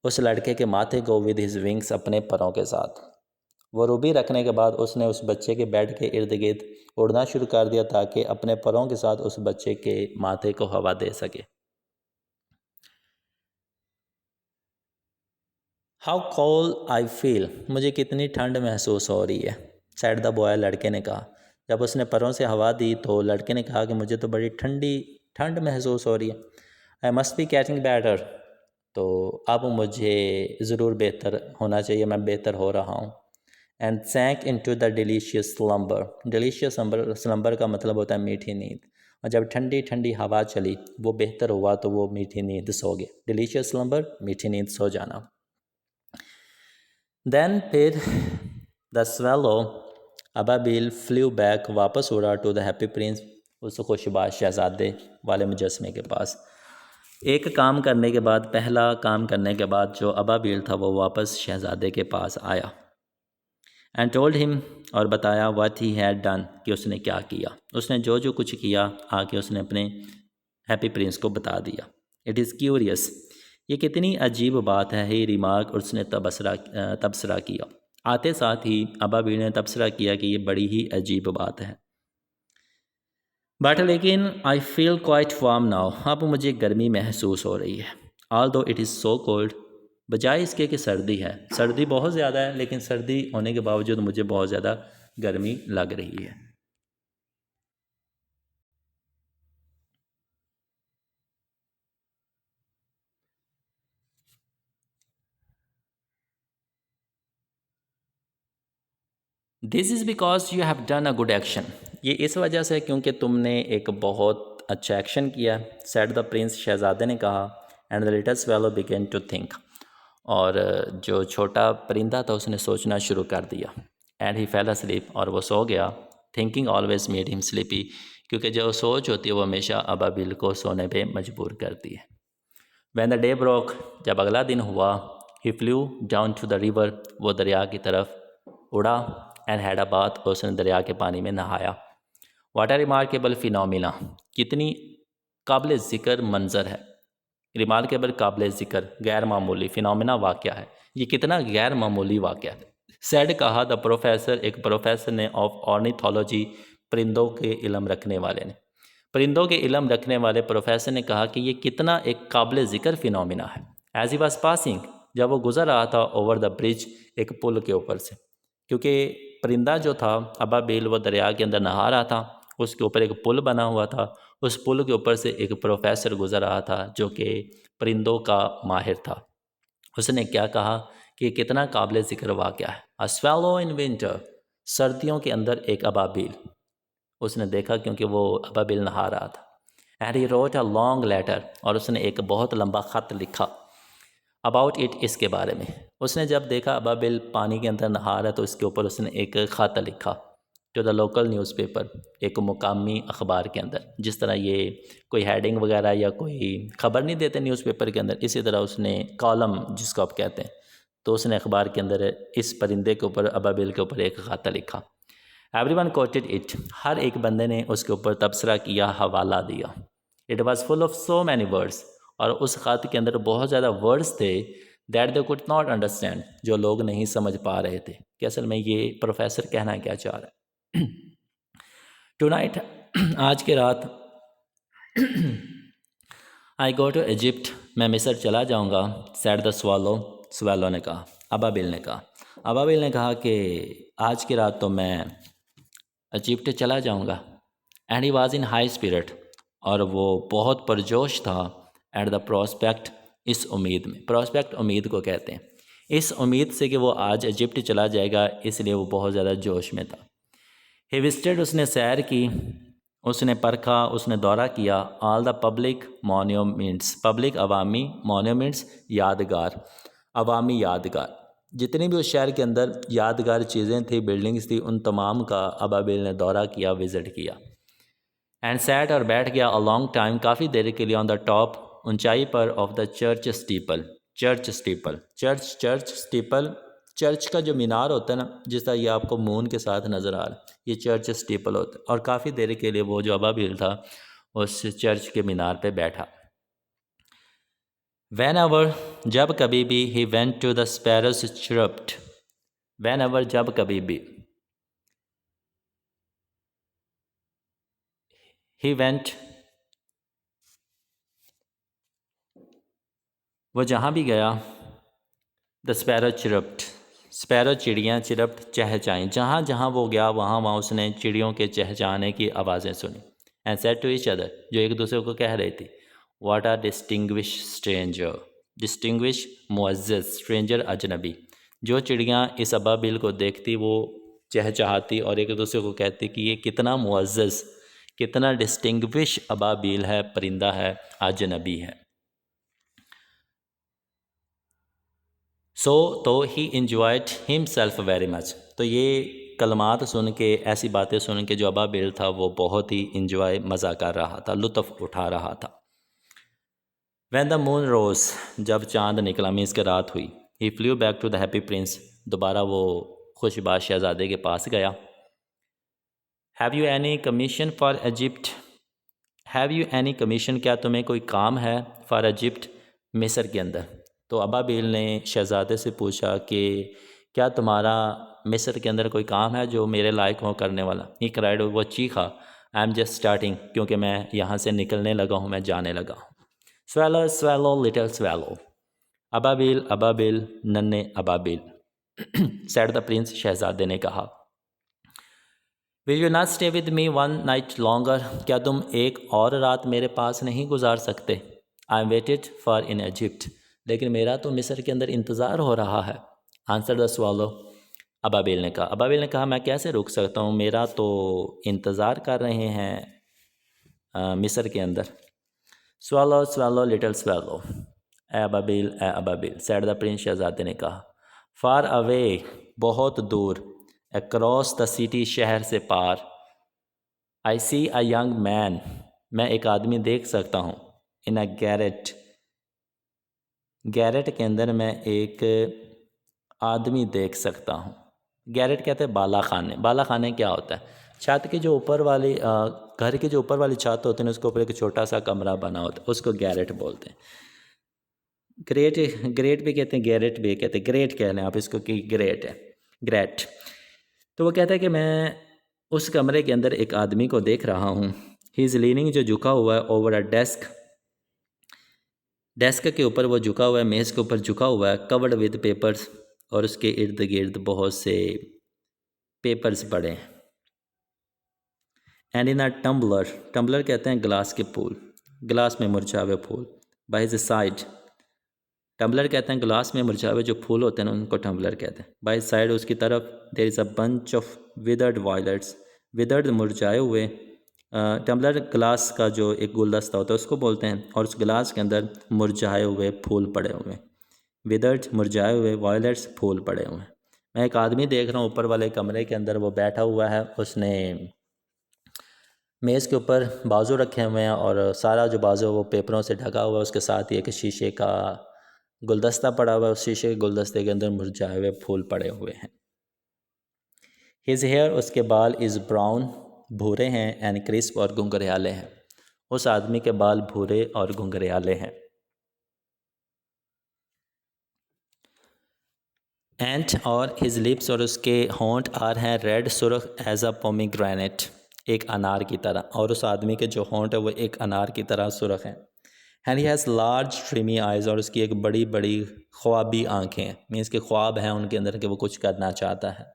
S1: उस लड़के के माथे को, विद हिज विंग्स, अपने परों के साथ। वो रूबी रखने के बाद उसने उस बच्चे के बेड के इर्द गिर्द उड़ना शुरू कर दिया, ताकि अपने परों के साथ उस बच्चे के माथे को हवा दे सके। हाउ कोल्ड आई फील, मुझे कितनी ठंड महसूस हो रही है, सैड द बॉय, लड़के ने कहा। जब उसने परों से हवा दी तो लड़के ने कहा कि मुझे तो बड़ी ठंड महसूस हो रही है। I must be getting better, तो अब मुझे ज़रूर बेहतर होना चाहिए, मैं बेहतर हो रहा हूँ। And sank into the delicious slumber, delicious slumber का मतलब होता है मीठी नींद, और जब ठंडी ठंडी हवा चली वो बेहतर हुआ, तो वो मीठी नींद सो गए। डिलीशियस स्लम्बर, मीठी नींद, सो जाना। देन फिर the swallow Ababil flu back वापस उड़ा टू द हैप्पी प्रिंस, उस खुशबाश शहजादे वाले मुजस्मे के पास। एक काम करने के बाद, पहला काम करने के बाद जो अबाबिल था वो वापस शहजादे के पास आया। एंड टोल्ड हिम, और बताया व्हाट ही हैड डन, कि उसने क्या किया। उसने जो जो कुछ किया आके उसने अपने हैप्पी प्रिंस को बता दिया। इट इज़ क्यूरियस, ये कितनी अजीब बात है, ही रिमार्क, और उसने तबसरा किया। आते साथ ही अबाबिल ने तबसरा किया कि ये बड़ी ही अजीब बात है। बट लेकिन I feel quite warm now, अब मुझे गर्मी महसूस हो रही है। ऑल दो इट इज़ सो कोल्ड, बजाय इसके कि सर्दी है, सर्दी बहुत ज़्यादा है, लेकिन सर्दी होने के बावजूद मुझे बहुत ज़्यादा गर्मी लग रही है। This is because you have done a good action, ये इस वजह से क्योंकि तुमने एक बहुत अच्छा एक्शन किया। सेड द प्रिंस, शहजादे ने कहा। And the little swallow began to think, और जो छोटा परिंदा था उसने सोचना शुरू कर दिया। एंड ही फेल अस्लीप, और वो सो गया। Thinking always made him sleepy, क्योंकि जो सोच होती है वो हमेशा अबाबिल को सोने पे मजबूर करती है। व्हेन द डे ब्रोक, जब अगला दिन हुआ, he flew down to the river, वो दरिया की तरफ उड़ा। एंड हैड अ बाथ, उसने दरिया के पानी में नहाया। वाट आ रिमार्केबल फिनोमिना, कितनी काबिल ज़िक्र मंजर है। रिमार्केबल काबिल ज़िक्र, गैर मामूली, फिनोमिना वाक़या है, ये कितना गैर मामूली वाक़या है। सेड कहा द प्रोफेसर, एक प्रोफेसर ने, ऑफ ऑर्निथोलॉजी, परिंदों के इल्म रखने वाले ने, परिंदों के इल्म रखने वाले प्रोफेसर ने कहा कि ये कितना एक काबिल ज़िक्र फिनोमिना है। एज ही वॉज पासिंग, जब वो गुजर रहा था, ओवर द ब्रिज, एक पुल के ऊपर से, क्योंकि परिंदा जो था अबाबिल, वो दरिया के अंदर नहा रहा था, उसके ऊपर एक पुल बना हुआ था, उस पुल के ऊपर से एक प्रोफेसर गुजर रहा था जो कि परिंदों का माहिर था। उसने क्या कहा कि कितना काबिल ज़िक्र वाक़या है। अ स्वेलो इन विंटर, सर्दियों के अंदर एक अबाबिल, उसने देखा क्योंकि वो अबाबिल नहा रहा था। And he wrote a long letter, और उसने एक बहुत लंबा ख़त लिखा। अबाउट इट, इसके बारे में। उसने जब देखा अबाबिल पानी के अंदर नहा रहा है तो इसके ऊपर उसने एक ख़त लिखा टू द लोकल न्यूज़पेपर, एक मुकामी अखबार के अंदर। जिस तरह ये कोई हेडिंग वगैरह या कोई ख़बर नहीं देते न्यूज़पेपर के अंदर, इसी तरह उसने कॉलम जिसको आप कहते हैं, तो उसने अखबार के अंदर इस परिंदे के ऊपर, अबाबिल के ऊपर एक ख़त लिखा। एवरीवन कोटेड इट, हर एक बंदे ने उसके ऊपर तबसरा किया, हवाला दिया। It was full of so many words, और उस ख़त के अंदर बहुत ज़्यादा वर्ड्स थे that they could not understand, जो लोग नहीं समझ पा रहे थे कि असल में ये प्रोफेसर कहना क्या चाह रहा है। टू नाइट, आज की रात, आई गो टू इजिप्ट, मैं मिस्र चला जाऊँगा। सैड द स्वालो, स्वालो ने कहा, अबाबिल ने कहा। अबाबिल ने कहा कि आज की रात तो मैं इजिप्ट चला जाऊँगा। And he was in high spirit, और वो बहुत परजोश था। एट द प्रोस्पेक्ट, इस उम्मीद में, प्रोस्पेक्ट उम्मीद को कहते हैं, इस उम्मीद से कि वो आज इजिप्ट चला जाएगा, इसलिए वो बहुत ज़्यादा जोश में था। ही विजिटेड, उसने सैर की, उसने परखा, उसने दौरा किया। All the public monuments, public Awami, monuments यादगार, अवामी यादगार, जितनी भी उस शहर के अंदर यादगार चीज़ें थी, बिल्डिंग्स थी, उन तमाम का अबाबिल ने दौरा किया, विज़िट किया। एंड सैट, और बैठ गया, अ लॉन्ग टाइम, काफ़ी देर के लिए, ऑन द टॉप, ऊंचाई पर, of the church steeple, church steeple, church steeple, church का जो मीनार होता है ना, जिस तरह ये आपको मून के साथ नज़र आ रहा है, ये चर्च स्टीपल होता है। और काफ़ी देर के लिए वो जो अबाबिल था उस चर्च के मीनार पे बैठा। वैन एवर, जब कभी भी, he went to the sparrows chirped, whenever, जब कभी भी, ही वेंट, वो जहाँ भी गया, द स्पैरो चिरप्ट, स्पैरो चिड़ियाँ, चिरप्ट चहचाएँ, जहाँ जहाँ वो गया वहाँ वहाँ उसने चिड़ियों के चहचहाने की आवाज़ें सुनी। And said to each other, जो एक दूसरे को कह रही थी, what are distinguish stranger, distinguish मुअज़्ज़ज़, स्ट्रेंजर अजनबी। जो चिड़ियाँ इस अबाबिल को देखती वो चहचहाती और एक दूसरे को कहती कि ये कितना मुअज़्ज़ज़, कितना डिस्टिंग्विश अबाबिल है, परिंदा है, अजनबी है। तो ही इंजॉयड हिमसेल्फ वेरी मच। तो ये कलमात सुन के, ऐसी बातें सुन के जो अबाबिल था वो बहुत ही इंजॉय, मज़ा कर रहा था, लुत्फ़ उठा रहा था। व्हेन द मून रोज, जब चांद निकला, मीन्स के रात हुई, he flew back to the happy Prince, दोबारा वो खुशबाश शहज़ादे के पास गया। Have you any commission for Egypt, have you any commission, क्या तुम्हें कोई काम है, फॉर इजिप्ट, मिस्र के अंदर। तो अबाबिल ने शहज़ादे से पूछा कि क्या तुम्हारा मिस्र के अंदर कोई काम है जो मेरे लायक हो करने वाला। ही क्राइड, वो चीखा, आई एम जस्ट स्टार्टिंग, क्योंकि मैं यहाँ से निकलने लगा हूँ, मैं जाने लगा हूँ। स्वैलो स्वैलो लिटिल स्वैलो, अबाबिल अबाबिल नन्हे अबाबिल, सेड द प्रिंस, शहज़ादे ने कहा। Will you not stay with me one night longer, क्या तुम एक और रात मेरे पास नहीं गुजार सकते। I am waited for in Egypt, लेकिन मेरा तो मिस्र के अंदर इंतज़ार हो रहा है। आंसर द स्वैलो, अबाबिल ने कहा। अबाबिल ने कहा मैं कैसे रुक सकता हूँ, मेरा तो इंतज़ार कर रहे हैं मिस्र के अंदर। स्वैलो स्वैलो लिटिल स्वैलो, ए अबाबिल, सेड द प्रिंस, शहज़ादे ने कहा। फार अवे, बहुत दूर, अक्रॉस द सिटी, शहर से पार। आई सी अ यंग मैन, मैं एक आदमी देख सकता हूँ। इन अ गैरेट, गैरेट के अंदर मैं एक आदमी देख सकता हूँ। गैरेट कहते हैं बाला खाने। बाला खाने क्या होता है, छत के जो ऊपर वाली घर की जो ऊपर वाली छत होती है, उसके ऊपर एक छोटा सा कमरा बना होता है, उसको गैरेट बोलते हैं। ग्रेट, ग्रेट भी कहते हैं, गैरेट भी कहते हैं, ग्रेट कह लें आप इसको कि ग्रेट है, ग्रेट। तो वो कहता है कि मैं उस कमरे के अंदर एक आदमी को देख रहा हूँ। ही इज़ लीनिंग, जो झुका हुआ है, ओवर अ डेस्क, डेस्क के ऊपर वो झुका हुआ है, मेज़ के ऊपर झुका हुआ है, कवर्ड विद पेपर्स, और उसके इर्द गिर्द बहुत से पेपर्स पड़े हैं। And in a tumbler, tumbler कहते हैं गिलास के फूल, गिलास में मुरझाए हुए फूल। बाय हिज साइड, टम्बलर कहते हैं गिलास में मुरझाए हुए जो फूल होते हैं ना, उनको टम्बलर कहते हैं। बाय साइड, उसकी तरफ, there is a bunch of withered violets, withered मुरझाए हुए। टम्बलर गिलास का जो एक गुलदस्ता होता है उसको बोलते हैं, और उस गिलास के अंदर मुरझाए हुए फूल पड़े हुए हैं। विदर्ड मुरझाए हुए, वायलेट्स फूल पड़े हुए हैं। मैं एक आदमी देख रहा हूँ ऊपर वाले कमरे के अंदर, वो बैठा हुआ है, उसने मेज़ के ऊपर बाजू रखे हुए हैं, और सारा जो बाजू वो पेपरों से ढका हुआ है। उसके साथ ही एक शीशे का गुलदस्ता पड़ा हुआ है, उस शीशे के गुलदस्ते के अंदर मुरझाए हुए फूल पड़े हुए हैं। हिज हेयर, उसके बाल, इज़ ब्राउन, भूरे हैं, एंड क्रिस्प, और घुंघरियाले हैं। उस आदमी के बाल भूरे और घुंघरियाले हैं। एंड, और हिज लिप्स, और उसके होंठ, आर हैं रेड, सुर्ख, एज अ पोमीग्रेनेट, एक अनार की तरह, और उस आदमी के जो होंठ है वो एक अनार की तरह सुर्ख हैं। And he has large dreamy eyes, और उसकी एक बड़ी बड़ी ख्वाबी आँखें हैं, मीन्स के ख्वाब हैं उनके अंदर कि वो कुछ करना चाहता है।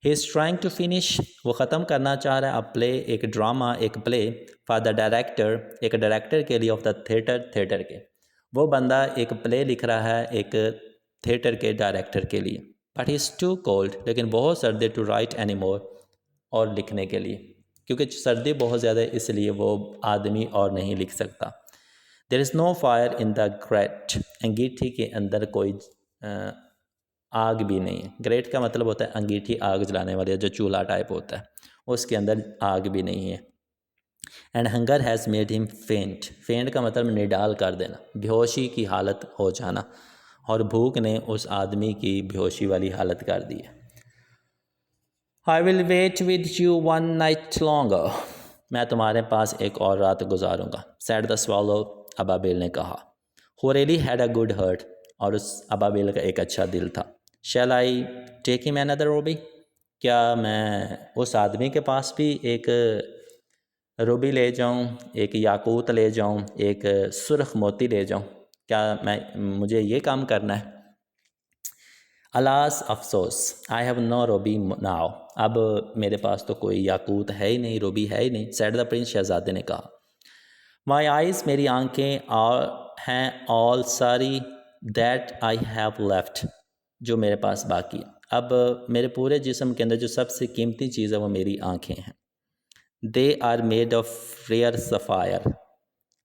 S1: He is trying to finish, वो ख़त्म करना चाह रहा है, अ प्ले, एक ड्रामा, एक प्ले, फॉर द डायरेक्टर, एक डायरेक्टर के लिए, ऑफ द थिएटर, थिएटर के। वो बंदा एक प्ले लिख रहा है एक थिएटर के डायरेक्टर के लिए। But he is too cold, लेकिन बहुत सर्दी, टू राइट एनी मोर, और लिखने के लिए, क्योंकि सर्दी बहुत ज़्यादा है, इसलिए वो आदमी और नहीं लिख सकता। There is no fire in the grate, अंगीठी के अंदर कोई आग भी नहीं है। ग्रेट का मतलब होता है अंगीठी, आग जलाने वाली, जो चूल्हा टाइप होता है, उसके अंदर आग भी नहीं है। And hunger has made him फेंट, फेंट का मतलब निडाल कर देना, बेहोशी की हालत हो जाना, और भूख ने उस आदमी की बेहोशी वाली हालत कर दी है। I will wait with you one night longer, मैं तुम्हारे पास एक और रात गुजारूंगा। सैड द स्वैलो, अबाबिल ने कहा। Who really had a good heart, और उस अबाबिल का एक अच्छा दिल था। Shall I take him another ruby, क्या मैं उस आदमी के पास भी एक रूबी ले जाऊं, एक याकूत ले जाऊं, एक सुर्ख मोती ले जाऊं, क्या मुझे ये काम करना है। अलास, अफसोस, I have no ruby now, अब मेरे पास तो कोई याकूत है ही नहीं, रूबी है ही नहीं। सैड द प्रिंस, शहजादे ने कहा। माई आइज़, मेरी आँखें, हैं ऑल सारी, दैट आई हैव लेफ्ट, जो मेरे पास बाकी है। अब मेरे पूरे जिस्म के अंदर जो सबसे कीमती चीज़ है वो मेरी आँखें हैं। They are made of rare sapphire,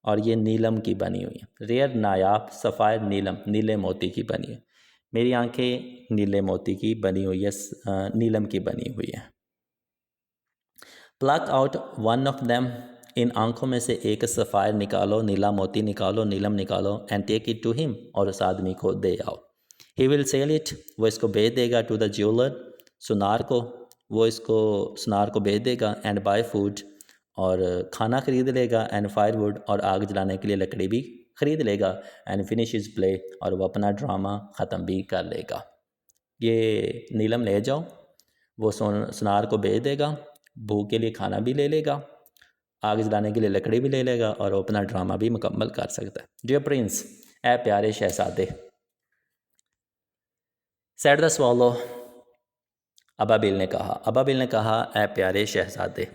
S1: और ये नीलम की बनी हुई है। रेयर नायाब, सफ़ायर नीलम, नीले मोती की बनी है। मेरी आंखें नीले मोती की बनी हुई है, नीलम की बनी हुई है। Pluck out one of them, इन आंखों में से एक सफ़ायर निकालो, नीला मोती निकालो, नीलम निकालो, and take it to him, और उस आदमी को दे आओ। ही विल सेल इट, वो इसको भेज देगा, टू द ज्वेलर, सुनार को, वो इसको सुनार को भेज देगा, एंड बाय फूड, और खाना ख़रीद लेगा, एंड फायरवुड, और आग जलाने के लिए लकड़ी भी ख़रीद लेगा, एंड फिनिश इज़ प्ले, और वो अपना ड्रामा ख़त्म भी कर लेगा। ये नीलम ले जाओ, वो सुनार को भेज देगा, भूख के लिए खाना भी ले लेगा, आग जलाने के लिए लकड़ी भी ले लेगा, और वो अपना ड्रामा भी मुकम्मल कर सकता है। डियर प्रिंस, ए प्यारे शहजादे, सेड द स्वॉलो, अबाबिल ने कहा, ए प्यारे शहजादे,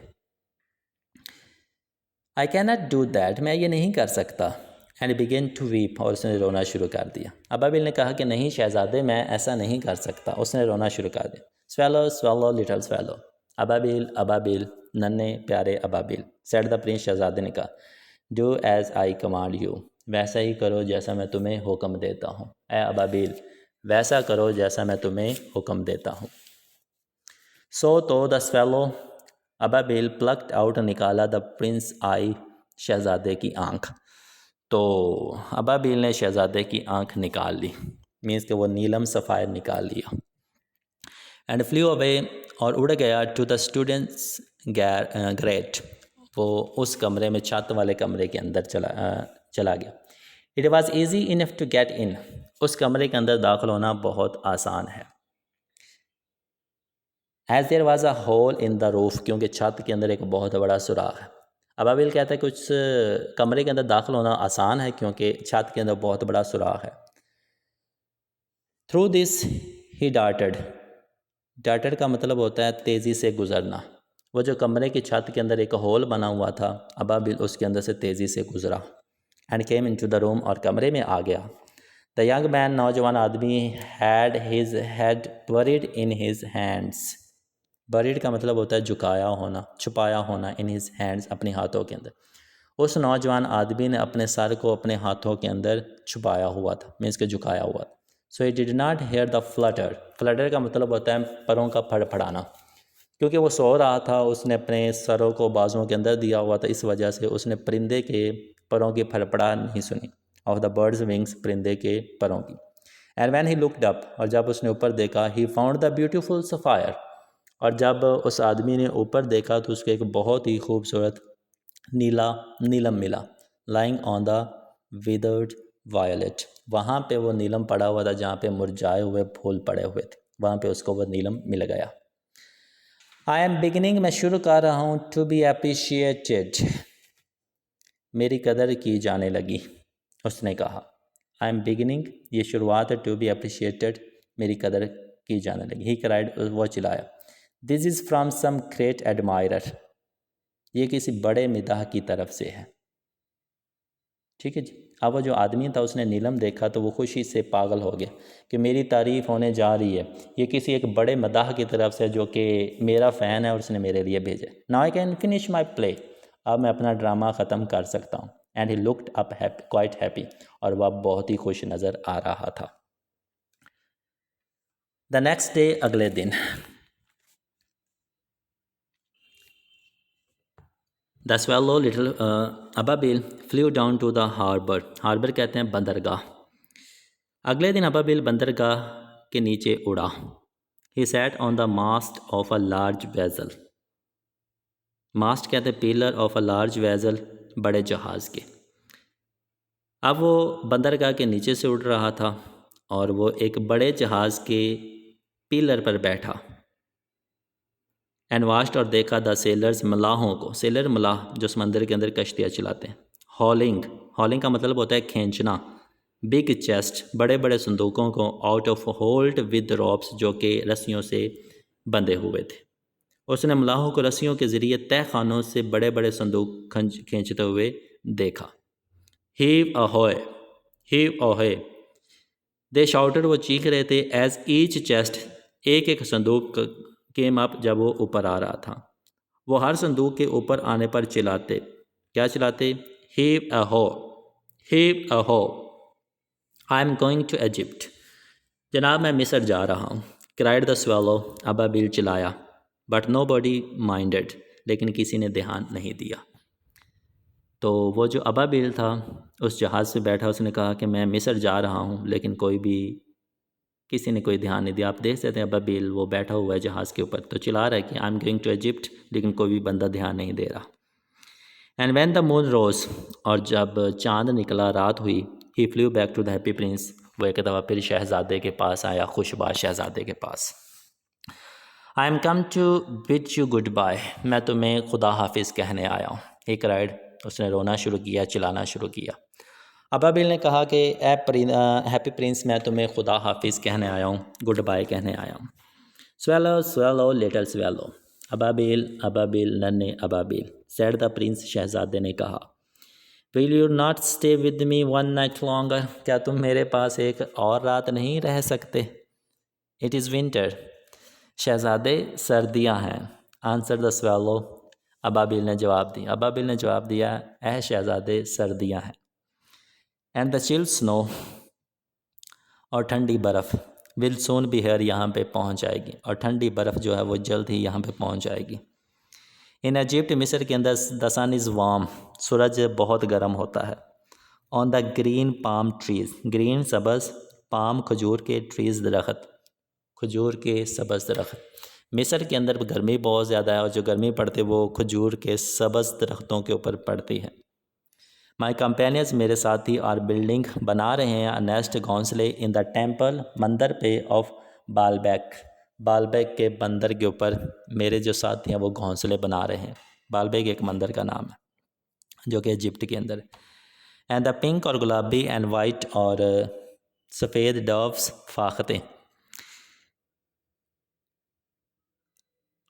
S1: आई कैन नॉट डू दैट, मैं ये नहीं कर सकता, एंड बिगिन टू वीप, और उसने रोना शुरू कर दिया। अबाबिल ने कहा कि नहीं शहजादे, मैं ऐसा नहीं कर सकता, उसने रोना शुरू कर दिया। स्वैलो स्वैलो लिटल स्वैलो, अबाबिल अबाबिल, नन्हे प्यारे अबाबिल, सेड द प्रिंस, शहजादे ने कहा, do as I command you, वैसा ही करो जैसा मैं तुम्हें हुक्म देता हूँ। ए अबाबिल, वैसा करो जैसा मैं तुम्हें हुक्म देता हूँ। सो तो the swallow, Ababil plucked out, निकाला, द प्रिंस आई, शहजादे की आँख। तो अबाबिल ने शहजादे की आँख निकाल ली, मीन्स कि वो नीलम सफ़ायर निकाल लिया, एंड फ्लू अवे, और उड़ गया, टू द स्टूडेंट्स ग्रेट, वो उस कमरे में, छत वाले कमरे के अंदर चला गया। It was easy enough to get in, उस कमरे के अंदर दाखिल होना बहुत आसान है। As there was a hole in the roof, क्योंकि छत के अंदर एक बहुत बड़ा सुराख है। अबाबिल कहता है कि उस कमरे के अंदर दाखिल होना आसान है क्योंकि छत के अंदर बहुत बड़ा सुराख है। Through this he darted, darted का मतलब होता है तेज़ी से गुजरना। वो जो कमरे की छत के अंदर एक होल बना हुआ था, अबाबिल उसके अंदर से तेज़ी से गुजरा, and came into the room, और कमरे में आ गया। द यंग मैन, नौजवान आदमी, had his head buried in his hands, buried का मतलब होता है झुकाया होना, छुपाया होना, इन हिज हैंड्स, अपने हाथों के अंदर। उस नौजवान आदमी ने अपने सर को अपने हाथों के अंदर छुपाया हुआ था, मीन्स के झुकाया हुआ था। So he did not hear the flutter, flutter का मतलब होता है परों का फड़फड़ाना, क्योंकि वो सो रहा था, उसने अपने सरों को बाजुओं के अंदर दिया हुआ था, इस वजह से उसने परिंदे के परों की फड़फड़ा नहीं सुनी, ऑफ द बर्ड्स विंग्स, परिंदे के परों की। And when he looked up, और जब उसने ऊपर देखा, he found the beautiful sapphire, और जब उस आदमी ने ऊपर देखा तो उसको एक बहुत ही खूबसूरत नीलम मिला, lying on the withered violet, वहाँ पे वो नीलम पड़ा हुआ था जहाँ पे मुरझाए हुए फूल पड़े हुए थे, वहाँ पे उसको वो नीलम मिल गया। आई एम बिगिनिंग, मैं शुरू कर रहा हूँ, टू बी अप्रिशिएटेड, मेरी कदर की जाने लगी, उसने कहा। आई एम बिगिनिंग, ये शुरुआत है, टू बी अप्रिशिएटेड, मेरी कदर की जाने लगी। ही क्राइड, वो चिल्लाया, this is from some great admirer, ये किसी बड़े मिदाह की तरफ से है। ठीक है जी। अब वो जो आदमी था उसने नीलम देखा तो वो खुशी से पागल हो गया कि मेरी तारीफ़ होने जा रही है, ये किसी एक बड़े मदाह की तरफ से जो कि मेरा फ़ैन है और उसने मेरे लिए भेजा। Now I can finish my play, अब मैं अपना ड्रामा ख़त्म कर सकता हूँ। And he looked up quite happy, और वह बहुत ही खुश नज़र आ रहा था। द नेक्स्ट डे, अगले दिन, द स्वेलो लिटिल अबाबिल flew down to the harbour, harbour कहते हैं बंदरगाह। अगले दिन अबाबिल बंदरगाह के नीचे उड़ा। He sat on the mast of a large vessel, mast कहते हैं pillar, of a large vessel, बड़े जहाज़ के। अब वो बंदरगाह के नीचे से उड़ रहा था और वो एक बड़े जहाज़ के पिलर पर बैठा। एंड वास्ट, और देखा, द सेलर्स, मलाहों को, सेलर मलाह जो समंदर के अंदर कश्तियाँ चलाते हैं। हॉलिंग, हॉलिंग का मतलब होता है खींचना। बिग चेस्ट, बड़े बड़े संदूकों को, out of hold with ropes, जो कि रस्सियों से बंधे हुए थे। उसने मलाहों को रस्सियों के ज़रिए तय खानों से बड़े बड़े संदूक खींचते हुए देखा। हीव अहोय, हीव अहोय, दे शाउटेड, वो चीख रहे थे। एज ईच चेस्ट, एक एक संदूक केम अप, जब वो ऊपर आ रहा था। वो हर संदूक के ऊपर आने पर चिल्लाते, क्या चिल्लाते? Heave ahoy, heave ahoy, I am going to Egypt, जनाब मैं मिस्र जा रहा हूँ। क्राइड द स्वेलो, अबाबिल चिल्लाया। बट नो बॉडी माइंडेड, लेकिन किसी ने ध्यान नहीं दिया। तो वो जो अबाबिल था उस जहाज़ से बैठा, उसने कहा कि मैं मिस्र जा रहा हूँ, लेकिन किसी ने कोई ध्यान नहीं दिया। आप देख सकते हैं अबाबिल वो बैठा हुआ है जहाज़ के ऊपर, तो चिल्ला रहा है कि I am going to Egypt, लेकिन कोई भी बंदा ध्यान नहीं दे रहा। And when the moon rose, और जब चांद निकला, रात हुई, he flew back to the happy Prince, वो एक दफ़ा फिर शहज़ादे के पास आया, खुशबाश शहज़ादे के पास। I am come to bid you goodbye, मैं तुम्हें खुदा हाफिज़ कहने आया हूँ। ही क्राइड, उसने रोना शुरू किया, चिल्लाना शुरू किया। अबाबिल ने कहा कि हैप्पी प्रिंस, मैं तुम्हें खुदा हाफिज़ कहने आया हूँ, गुड बाय कहने आया हूँ। स्वेलो स्वेलो लिटिल स्वेलो, अबाबिल अबाबिल नन्हे अबाबिल, सेड द प्रिंस, शहज़ादे ने कहा। Will you not stay with me one night longer, क्या तुम मेरे पास एक और रात नहीं रह सकते? इट इज़ विंटर, शहज़ादे सर्दियाँ हैं। आंसर द स्वेलो, अबाबिल ने जवाब दिया। अबाबिल ने जवाब दिया, ऐ शहज़ादे सर्दियाँ हैं। एंड द चिल स्नो, और ठंडी बर्फ़, विल सोन बी हेयर, यहाँ पे पहुँच जाएगी, और ठंडी बर्फ़ जो है वो जल्द ही यहाँ पे पहुँच जाएगी। इन इजिप्ट, मिस्र के अंदर, द सन इज़ वार्म, सूरज बहुत गर्म होता है। On the green palm trees, green सबज़, पाम खजूर के, ट्रीज़ दरख्त, खजूर के सबज़ दरख्त। मिस्र के अंदर गर्मी बहुत ज़्यादा है, और जो गर्मी पड़ती है वो खजूर के सबज़ दरख्तों के ऊपर पड़ती है। माई कंपेनियंस, मेरे साथी, आर बिल्डिंग, बना रहे हैं, नेस्ट घोंसले, इन द टेम्पल, मंदिर पे, ऑफ बालबैक, बालबैक के बंदर के ऊपर मेरे जो साथी हैं वो घोंसले बना रहे हैं। बालबैक एक मंदिर का नाम है जो कि इजिप्ट के अंदर। एंड द पिंक, और गुलाबी, एंड वाइट, और सफ़ेद, डव्स, फाख्तें,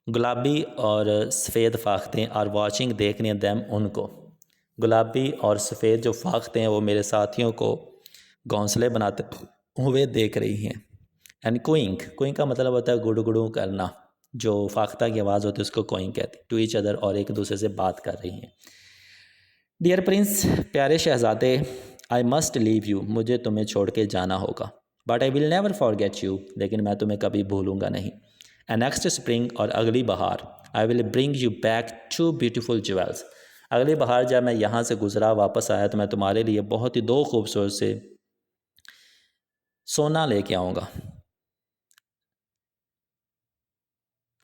S1: गुलाबी और सफ़ेद फाख्तें, आर वॉचिंग, देखने, दैम, उनको, गुलाबी और सफ़ेद जो फाख्तें हैं वो मेरे साथियों को घोंसले बनाते हुए देख रही हैं। एंड कोइंग, कोइंग का मतलब होता है गुड़गुड़ू करना, जो फाख्ता की आवाज़ होती है उसको कोइंग कहते हैं। टू ईच अदर, और एक दूसरे से बात कर रही हैं। डियर प्रिंस, प्यारे शहज़ादे, आई मस्ट लीव यू, मुझे तुम्हें छोड़ के जाना होगा। But I will never forget you, लेकिन मैं तुम्हें कभी भूलूंगा नहीं। एंड नेक्स्ट स्प्रिंग, और अगली बहार, I will bring you back two beautiful jewels, अगली बहार जब मैं यहाँ से गुजरा वापस आया तो मैं तुम्हारे लिए बहुत ही दो खूबसूरत से सोना लेके आऊँगा,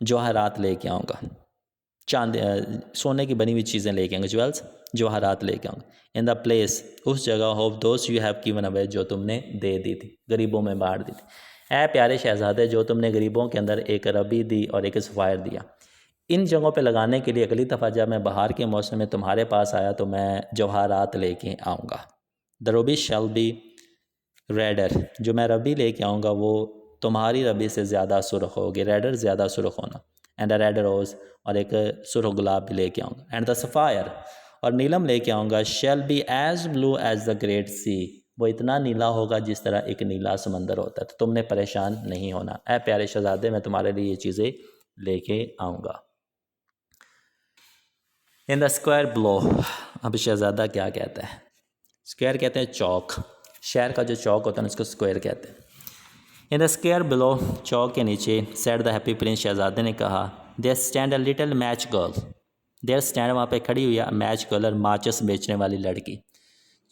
S1: जवाहरात लेके आऊँगा, चांद सोने की बनी हुई चीज़ें लेके आऊँगा, ज्वेल्स, जवाहरात लेके आऊँगा। इन द प्लेस, उस जगह, of those you have given away, जो तुमने दे दी थी, गरीबों में बांट दी थी। ऐ प्यारे शहज़ादे, जो तुमने गरीबों के अंदर एक रबी दी और एक सफ़ायर दिया। इन जगहों पे लगाने के लिए अगली दफ़ा जब मैं बाहर के मौसम में तुम्हारे पास आया तो मैं जवाहरात लेके आऊँगा। The rabi shall be raider, जो मैं रबी लेके आऊँगा वो तुम्हारी रबी से ज़्यादा सुर्ख होगी, रेडर ज़्यादा सुर्ख होना। एंड द रेड रोज़, और एक सुर्ख गुलाब भी लेके आऊँगा। एंड द सफ़ायर, और नीलम लेके आऊँगा। Shall be as blue as the great sea, वो इतना नीला होगा जिस तरह एक नीला समंदर होता है। तो तुमने परेशान नहीं होना। ऐ प्यारे शहज़ादे, मैं तुम्हारे लिए ये चीज़ें लेके आऊँगा। इन द स्क्वायर ब्लो, अब शहज़ादा क्या कहता है? स्क्वायर कहते हैं चौक, शहर का जो चौक होता है उसको स्क्वायर कहते हैं। इन द स्क्वायर बिलो, चौक के नीचे, सेड द हैप्पी प्रिंस, शहज़ादे ने कहा, there stand a little match girl, there stand, वहाँ पे खड़ी हुई है, मैच गर्ल, माचिस बेचने वाली लड़की।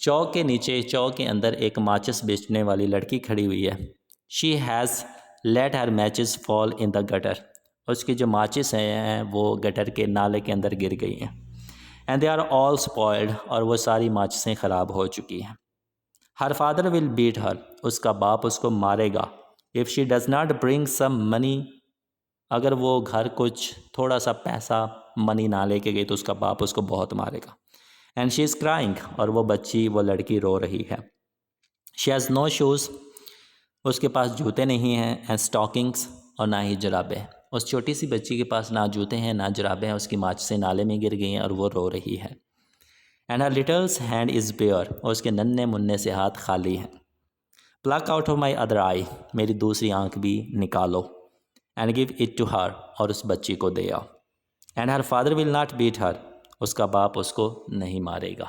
S1: चौक के नीचे, चौक के अंदर एक माचिस बेचने वाली लड़की खड़ी हुई है। She has let her matches fall in the gutter, उसकी जो माचिस हैं वो गटर के नाले के अंदर गिर गई हैं। And they are all spoiled, और वो सारी माचिसें ख़राब हो चुकी हैं। Her father will beat her, उसका बाप उसको मारेगा। If she does not bring some money, अगर वो घर कुछ थोड़ा सा पैसा मनी ना लेके गई तो उसका बाप उसको बहुत मारेगा। एंड शी इज़ क्राइंग, और वो बच्ची, वो लड़की रो रही है। शी हैज़ नो शूज़, उसके पास जूते नहीं हैं। एंड स्टॉकिंग्स, और ना ही जुराबें। उस छोटी सी बच्ची के पास ना जूते हैं ना जुराबें हैं, उसकी माचिसें नाले में गिर गई हैं और वो रो रही है। And her little's hand is bare, और उसके नन्हे मुन्ने से हाथ खाली हैं। Pluck out of my other eye, मेरी दूसरी आंख भी निकालो। And give it to her, और उस बच्ची को दे आओ। And her father will not beat her, उसका बाप उसको नहीं मारेगा।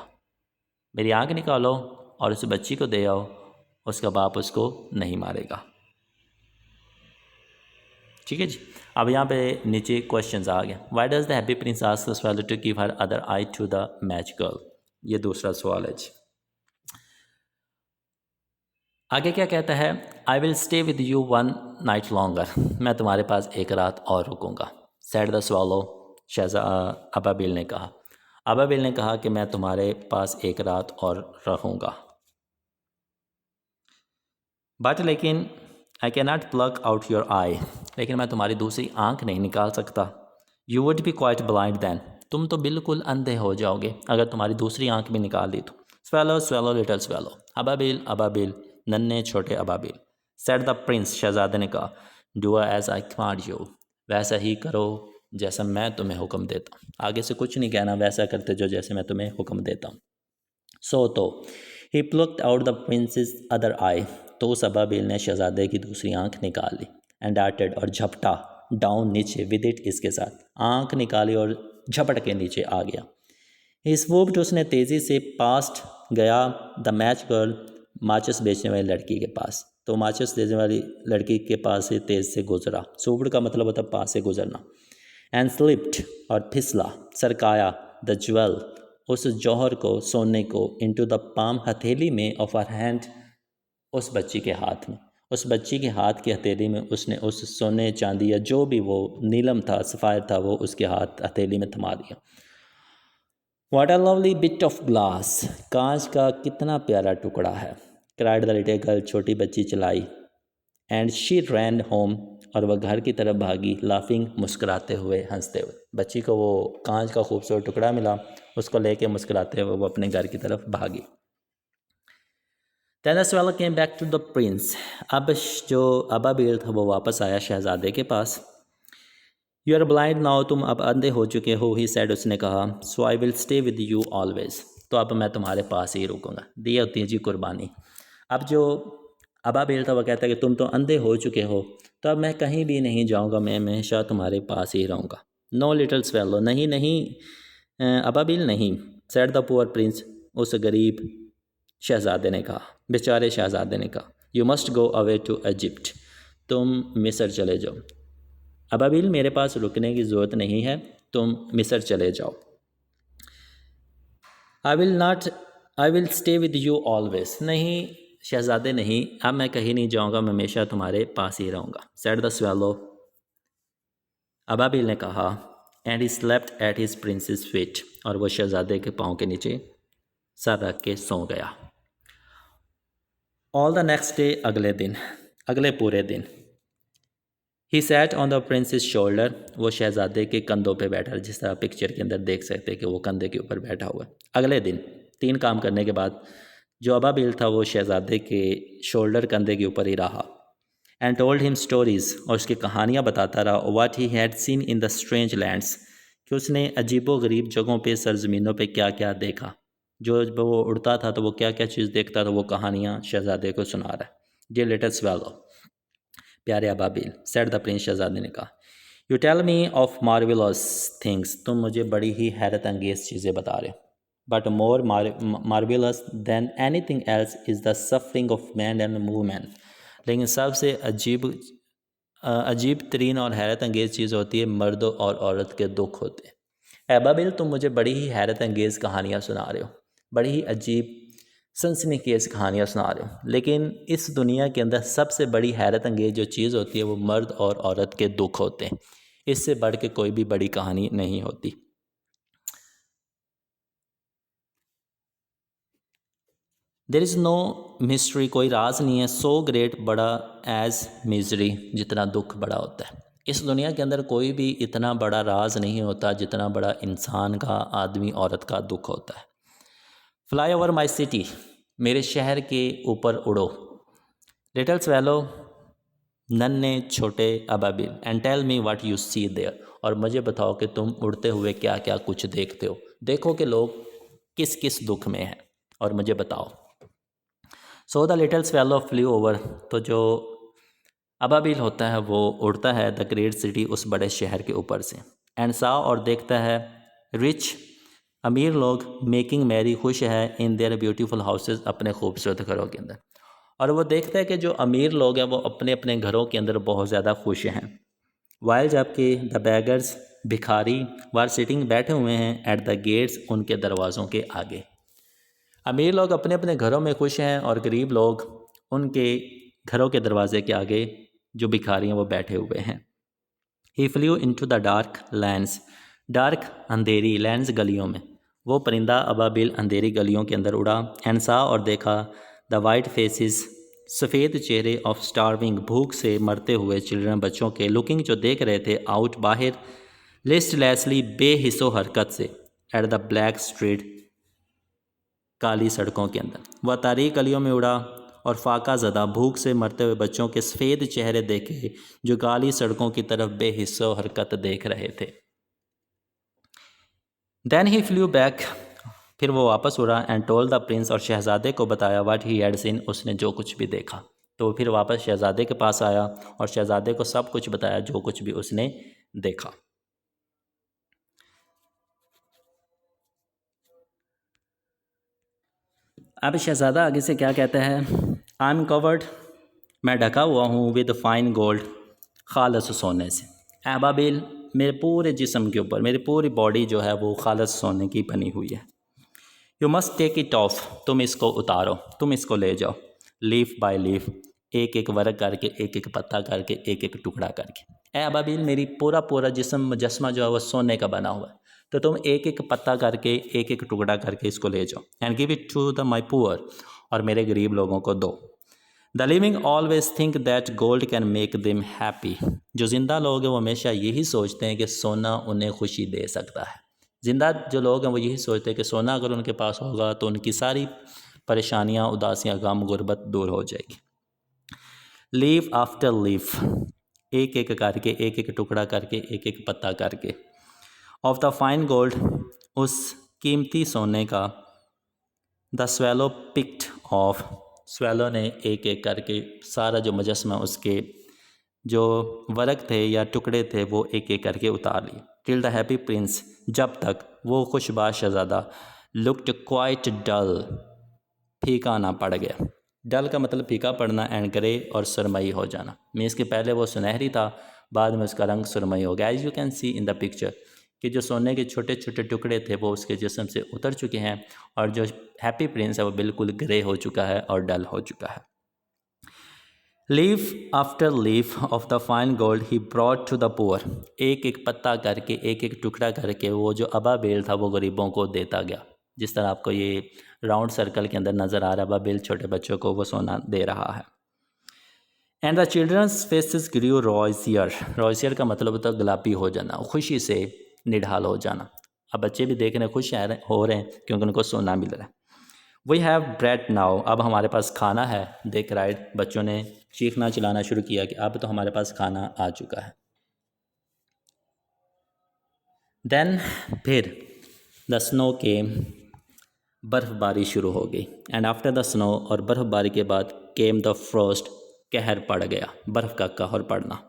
S1: मेरी आंख निकालो और उस बच्ची को दे आओ, उसका बाप उसको नहीं मारेगा। ठीक है जी। अब यहाँ पे नीचे क्वेश्चंस आ गए। Why does the happy prince ask the swallow to give her other eye to the match girl. ये दूसरा सवाल है जी। आगे क्या कहता है, I will stay with you one night longer, मैं तुम्हारे पास एक रात और रुकूंगा। सेड द स्वॉलो, अबाबिल ने कहा। अबाबिल ने कहा कि मैं तुम्हारे पास एक रात और रहूँगा, बट लेकिन I can not pluck out your eye, लेकिन मैं तुम्हारी दूसरी आंख नहीं निकाल सकता। You would be quite blind then, तुम तो बिल्कुल अंधे हो जाओगे अगर तुम्हारी दूसरी आंख भी निकाल दी तो। स्वेलो स्वेलो लिटल स्वेलो, अबाबिल अबाबिल, नन्हे छोटे अबाबिल। सेड द प्रिंस, शहजादे ने कहा। Do as I command you, वैसा ही करो जैसा मैं तुम्हें हुक्म देता हूँ। आगे से कुछ नहीं कहना, वैसा करते जो जैसे मैं तुम्हें हुक्म देता हूँ। सो तो he plucked out the prince's other eye, तो उस अबाबिल ने शहजादे की दूसरी आंख निकाल ली। एंड डार्टेड, और झपटा, डाउन नीचे, विद इट, इसके साथ। आंख निकाली और झपट के नीचे आ गया। ही स्वूप्ड, उसने तेज़ी से पास्ट गया द मैच गर्ल, माचिस बेचने वाली लड़की के पास। तो माचिस बेचने वाली लड़की के पास से तेज़ से गुजरा। स्वूप्ड का मतलब होता है पास से गुजरना। एंड स्लिप्ड, और फिसला, सरकाया, द ज्वेल, उस जौहर को, सोने को, इनटू द पाम, हथेली में, ऑफ हर हैंड, उस बच्ची के हाथ में। उस बच्ची के हाथ की हथेली में उसने उस सोने चांदी या जो भी वो नीलम था, सफ़ायर था, वो उसके हाथ हथेली में थमा दिया। What a lovely bit of glass, कांच का कितना प्यारा टुकड़ा है। क्राइड द लिटिल गर्ल, छोटी बच्ची चिल्लाई। एंड शी रैन होम, और वह घर की तरफ भागी। लाफिंग, मुस्कुराते हुए, हंसते हुए। बच्ची को वो कांच का खूबसूरत टुकड़ा मिला, उसको लेके मुस्कुराते हुए वो अपने घर की तरफ भागी। Then the swallow came back to the prince, अब जो अबाबिल था वो वापस आया शहजादे के पास। यू आर ब्लाइंड नाउ, तुम अब अंधे हो चुके हो, ही सेड, उसने कहा। So I will stay with you always, तो अब मैं तुम्हारे पास ही रुकूंगा। दी होती है जी कुर्बानी। अब जो अबाबिल था वो कहता है कि तुम तो अंधे हो चुके हो, तो अब मैं कहीं भी नहीं जाऊंगा, मैं हमेशा तुम्हारे पास ही रहूँगा। नो लिटिल स्वेलो, नहीं नहीं अबाबिल नहीं। सेड द पुअर प्रिंस, उस गरीब शहजादे ने कहा, बेचारे शहजादे ने कहा। You must go away to Egypt, तुम मिस्र चले जाओ। अबाबिल, मेरे पास रुकने की ज़रूरत नहीं है, तुम मिस्र चले जाओ। आई will stay with you always, नहीं शहजादे नहीं, अब मैं कहीं नहीं जाऊंगा, मैं हमेशा तुम्हारे पास ही रहूँगा। सेड द स्वेलो, अबाबिल ने कहा। And he slept at his princess feet, और वह शहजादे के पाँव के नीचे सर रख के सो गया। ऑल द नेक्स्ट डे, अगले दिन, अगले पूरे दिन। ही sat on the princess shoulder, वो शहजादे के कंधों पे बैठा, जिस तरह पिक्चर के अंदर देख सकते हैं कि वो कंधे के ऊपर बैठा हुआ है। अगले दिन 3 काम करने के बाद जो अबाबिल था वो शहजादे के शोल्डर, कंधे के ऊपर ही रहा। एंड टोल्ड हिम स्टोरीज़, और उसकी कहानियाँ बताता रहा। What he had seen in the strange lands, कि उसने अजीबो गरीब जगहों पे, सरजमीनों पे क्या क्या देखा। जो जब वो उड़ता था तो वो क्या क्या चीज़ देखता था, वो कहानियाँ शहजादे को सुना रहा है। डियर लिटिल स्वेलो, प्यारे अबाबिल। सेड द प्रिंस, शहजादे ने कहा। You tell me of marvellous things, तुम मुझे बड़ी ही हैरत अंगेज़ चीज़ें बता रहे हो। But more marvellous than anything else is the suffering of man and women, लेकिन सबसे अजीब तरीन और हैरत अंगेज़ चीज़ होती है मर्द और औरत के दुख होते हैं। अबाबिल, तुम मुझे बड़ी ही हैरत अंगेज़ कहानियाँ सुना रहे हो, बड़ी ही अजीब सनसनीखेज कहानियाँ सुना रहे हो, लेकिन इस दुनिया के अंदर सबसे बड़ी हैरत अंगेज जो चीज़ होती है वो मर्द और औरत के दुख होते हैं। इससे बढ़ के कोई भी बड़ी कहानी नहीं होती। देयर इज़ नो मिस्ट्री, कोई राज नहीं है, सो ग्रेट, बड़ा, एज मिजरी, जितना दुख बड़ा होता है। इस दुनिया के अंदर कोई भी इतना बड़ा राज नहीं होता जितना बड़ा इंसान का, आदमी औरत का दुख होता है। फ्लाई ओवर माई सिटी, मेरे शहर के ऊपर उड़ो। लिटिल स्वेलो, नन्हे छोटे अबाबिल। And tell me what you see there, और मुझे बताओ कि तुम उड़ते हुए क्या क्या कुछ देखते हो। देखो कि लोग किस किस दुख में हैं और मुझे बताओ। So the little swallow flu over, तो जो अबाबिल होता है वो उड़ता है द ग्रेट सिटी, उस बड़े शहर के ऊपर से। एंड सा, और देखता है रिच, अमीर लोग, मेकिंग मैरी, खुश है, इन देयर ब्यूटीफुल हाउसेस, अपने खूबसूरत घरों के अंदर। और वो देखता है कि जो अमीर लोग हैं वो अपने अपने घरों के अंदर बहुत ज़्यादा खुश हैं। वाइल जबकि द बैगर्स भिखारी वार सिटिंग बैठे हुए हैं एट द गेट्स उनके दरवाज़ों के आगे। अमीर लोग अपने अपने घरों में खुश हैं और गरीब लोग उनके घरों के दरवाजे के आगे जो भिखारी हैं वो बैठे हुए हैं। He flew into the dark lands, dark अंधेरी लैंड्स गलियों में। वो परिंदा अबाबिल अंधेरी गलियों के अंदर उड़ा एंड सा और देखा द वाइट फेसिस सफ़ेद चेहरे ऑफ स्टार्विंग भूख से मरते हुए चिल्ड्रन बच्चों के लुकिंग जो देख रहे थे आउट बाहर लिस्टलेसली बेहिसो हरकत से एट द ब्लैक स्ट्रीट काली सड़कों के अंदर। वह तारीख गलियों में उड़ा और फाका ज़दा भूख से मरते हुए बच्चों के सफ़ेद चेहरे देखे जो काली सड़कों की तरफ बेहिस्सो हरकत देख रहे थे। देन ही फ्लू बैक, फिर वो वापस उड़ा एंड टोल्ड द प्रिंस और शहज़ादे को बताया व्हाट ही हैड सीन, उसने जो कुछ भी देखा। तो फिर वापस शहज़ादे के पास आया और शहज़ादे को सब कुछ बताया जो कुछ भी उसने देखा। अब शहज़ादा आगे से क्या कहता है, आई एम कवर्ड, मैं ढका हुआ हूँ विद फाइन गोल्ड, खालस सोने से। अबाबिल, मेरे पूरे जिस्म के ऊपर मेरी पूरी बॉडी जो है वो खालस सोने की बनी हुई है। You must take it off, तुम इसको उतारो, तुम इसको ले जाओ। लीफ बाय लीफ, एक एक वर्ग करके, एक एक पत्ता करके, एक एक टुकड़ा करके। ए अबाबिल, मेरी पूरा पूरा जिस्म मुजस्मा जो है वो सोने का बना हुआ है, तो तुम एक एक पत्ता करके, एक एक टुकड़ा करके इसको ले जाओ। And give it to the my poor, और मेरे गरीब लोगों को दो। The living always think that gold can make them happy, जो ज़िंदा लोग हैं वो हमेशा यही सोचते हैं कि सोना उन्हें खुशी दे सकता है। ज़िंदा जो लोग हैं वो यही सोचते हैं कि सोना अगर उनके पास होगा तो उनकी सारी परेशानियाँ, उदासियाँ, गम, गुर्बत दूर हो जाएगी। लीफ आफ्टर लीफ, एक एक करके, एक एक टुकड़ा करके, एक एक पत्ता करके। ऑफ द फाइन गोल्ड, उस कीमती सोने का। The swallow picked of, swallow ने एक एक करके सारा जो मुजस्मा उसके जो वर्क थे या टुकड़े थे वो एक एक करके उतार लिए। टिल द हैप्पी प्रिंस, जब तक वो खुशबाश शहज़ादा लुक्ड क्वाइट डल, फीका ना पड़ गया। डल का मतलब फीका पड़ना एंड ग्रे और सुरमई हो जाना। मीन्स के पहले वो सुनहरी था, बाद में उसका रंग सुरमई हो गया। As you can see in the picture कि जो सोने के छोटे छोटे टुकड़े थे वो उसके जिस्म से उतर चुके हैं और जो हैप्पी प्रिंस है वो बिल्कुल ग्रे हो चुका है और डल हो चुका है। Leaf after leaf of the fine gold he brought to the poor, एक एक पत्ता करके, एक एक टुकड़ा करके वो जो अबाबिल था वो गरीबों को देता गया। जिस तरह आपको ये राउंड सर्कल के अंदर नज़र आ रहा है, अबाबिल छोटे बच्चों को वो सोना दे रहा है। एंड द चिल्ड्रंस फेसेस ग्रू रॉयसियर, रॉयसियर का मतलब होता है गुलाबी हो जाना, खुशी से निढाल हो जाना। अब बच्चे भी देखने खुश हो रहे हैं क्योंकि उनको सोना मिल रहा है। वी हैव ब्रेड नाउ, अब हमारे पास खाना है। दे क्राइड, बच्चों ने चीखना चिल्लाना शुरू किया कि अब तो हमारे पास खाना आ चुका है। देन फिर द स्नो केम, बर्फ़बारी शुरू हो गई। एंड आफ्टर द स्नो, और बर्फ़बारी के बाद केम द फ्रोस्ट, कहर पड़ गया, बर्फ़ का कहर पड़ना।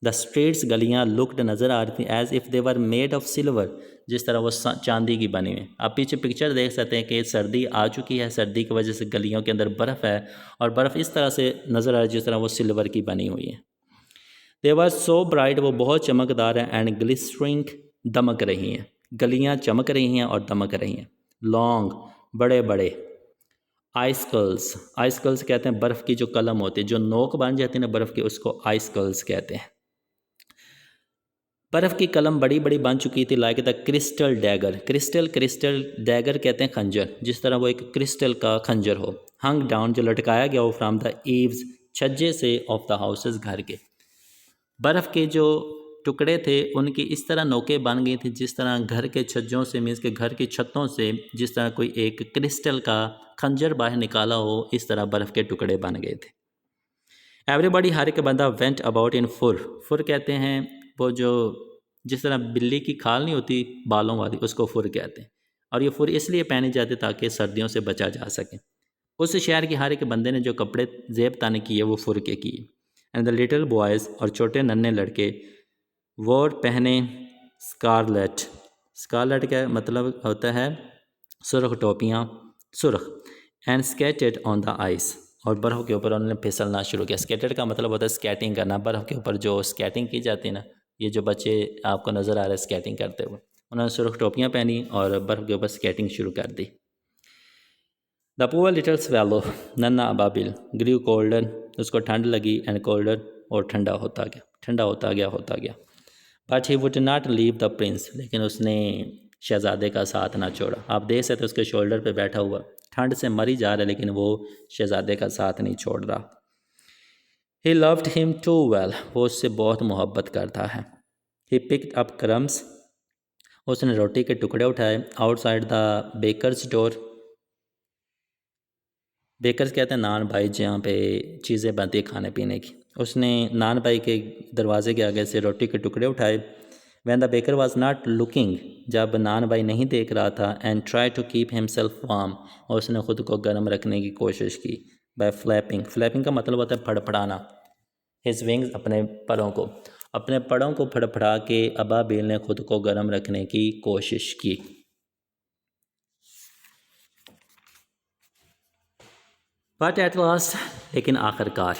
S1: द स्ट्रीट्स, गलियाँ लुकड नज़र आ रही थी as if they were made of silver, जिस तरह वो चांदी की बनी हुई। आप पीछे पिक्चर देख सकते हैं कि सर्दी आ चुकी है, सर्दी की वजह से गलियों के अंदर बर्फ़ है और बर्फ़ इस तरह से नज़र आ रही है जिस तरह वो सिल्वर की बनी हुई है। दे वर सो ब्राइट, वो बहुत चमकदार है। एंड ग्लिस्टरिंग, दमक रही हैं, गलियाँ चमक रही हैं और दमक रही हैं। लॉन्ग, बड़े बड़े। आइसकल्स, आइसकल्स कहते हैं बर्फ़ की जो कलम होती है, जो नोक बन जाती है ना बर्फ़ की, उसको आइसकल्स कहते हैं। बर्फ़ की कलम बड़ी बड़ी बन चुकी थी। Like the crystal dagger, crystal dagger कहते हैं खंजर, जिस तरह वो एक क्रिस्टल का खंजर हो। हंग डाउन, जो लटकाया गया हो फ्राम द ईव्स, छज्जे से, ऑफ द हाउसेस, घर के। बर्फ़ के जो टुकड़े थे उनकी इस तरह नोकें बन गई थी जिस तरह घर के छज्जों से, मीन्स के घर की छतों से जिस तरह कोई एक क्रिस्टल का खंजर बाहर निकाला हो, इस तरह बर्फ़ के टुकड़े बन गए थे। एवरीबॉडी, हर एक बंदा, वेंट अबाउट इन फुर, फुर कहते हैं वो जो जिस तरह बिल्ली की खाल नहीं होती बालों वाली, उसको फुर कहते हैं। और ये फुर इसलिए पहने जाते ताकि सर्दियों से बचा जा सके। उस शहर के हर एक बंदे ने जो कपड़े जेब ताने किए वो फुर के किए। एंड द लिटिल बॉयज़, और छोटे नन्हे लड़के, वोर पहने स्कारलेट, स्कारलेट का मतलब होता है सुर्ख टोपियाँ, सुर्ख। And skated on the ice, और बर्फ़ के ऊपर उन्होंने फिसलना शुरू किया। स्केटेड का मतलब होता है स्केटिंग करना, बर्फ़ के ऊपर जो स्केटिंग की जाती है ना ये जो बच्चे आपको नज़र आ रहे हैं स्केटिंग करते हुए, उन्होंने सुर्ख टोपियाँ पहनी और बर्फ़ के ऊपर स्केटिंग शुरू कर दी। द पुअर लिटिल स्वेलो, नन्ना अबाबिल, ग्रीव कोल्डर, उसको ठंड लगी, एंड कोल्डर, और ठंडा होता गया। But he would not leave the Prince, लेकिन उसने शहज़ादे का साथ ना छोड़ा। आप देख सकते उसके शोल्डर पे बैठा हुआ ठंड से मर ही जा रहा है, लेकिन वो शहज़ादे का साथ नहीं छोड़ रहा। He loved him too well, वो उससे बहुत मोहब्बत करता है। ही पिक्ड अप क्रम्स, उसने रोटी के टुकड़े उठाए, outside the baker's door, baker's कहते हैं नान भाई जहाँ पे चीज़ें बनती है खाने पीने की। उसने नान भाई के दरवाजे के आगे से रोटी के टुकड़े उठाए। When the baker was not looking, जब नान भाई नहीं देख रहा था, and try to keep himself warm, और उसने ख़ुद को गर्म रखने की कोशिश की बाय फ्लैपिंग का मतलब होता है फड़फड़ाना। हिज विंग्स, अपने परों को फड़फड़ा के अबाबिल ने खुद को गर्म रखने की कोशिश की। बट एट लास्ट, लेकिन आखिरकार,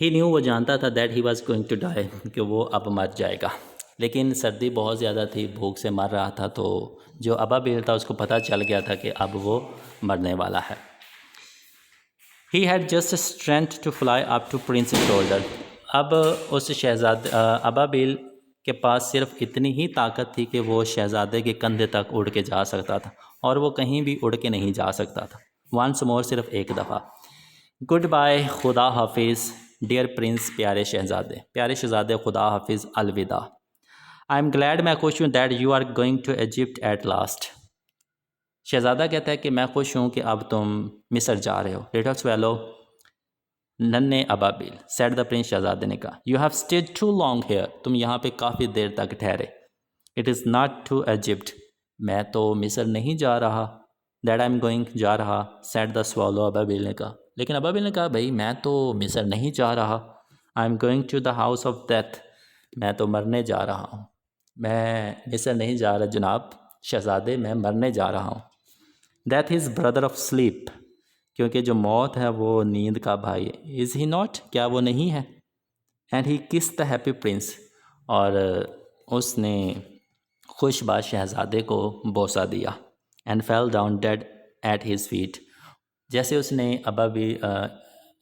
S1: ही न्यू, वो जानता था that he was going to die, कि वो अब मर जाएगा। लेकिन सर्दी बहुत ज़्यादा थी, भूख से मर रहा था, तो जो अबाबिल था उसको पता चल गया था कि अब वो मरने वाला है। He had just strength to fly up to prince shoulder, अब उस शहजादे अबाबिल के पास सिर्फ इतनी ही ताकत थी कि वो शहज़ादे के कंधे तक उड़ के जा सकता था, और वो कहीं भी उड़ के नहीं जा सकता था। वंस मोर, सिर्फ एक दफ़ा। गुड बाय, खुदा हाफिज़, डियर प्रिंस, प्यारे शहज़ादे, खुदा हाफिज़, अलविदा। आई एम ग्लैड, मैं खुश हूँ, that you are going to Egypt at last. शहज़ादा कहता है कि मैं खुश हूँ कि अब तुम मिस्र जा रहे हो। लिटिल स्वेलो, नन्हे अबाबिल, सेड द प्रिंस, शहज़ादे ने कहा, you have stayed too long here, तुम यहाँ पे काफ़ी देर तक ठहरे। It is not to Egypt, मैं तो मिस्र नहीं जा रहा। दैट आई एम गोइंग, जा रहा, सेड द स्वॉलो, अबाबिल ने कहा। लेकिन अबाबिल ने कहा, भाई मैं तो मिस्र नहीं जा रहा। I am going to the house of death, मैं तो मरने जा रहा हूँ। मैं मिस्र नहीं जा रहा जनाब शहज़ादे, मैं मरने जा रहा हूँ। Death is brother of sleep, क्योंकि जो मौत है वो नींद का भाई है। इज़ ही नॉट, क्या वो नहीं है। एंड ही किस द हैप्पी प्रिंस, और उसने खुशबाश शहज़ादे को बोसा दिया। And fell down dead at his feet, जैसे उसने अबाबी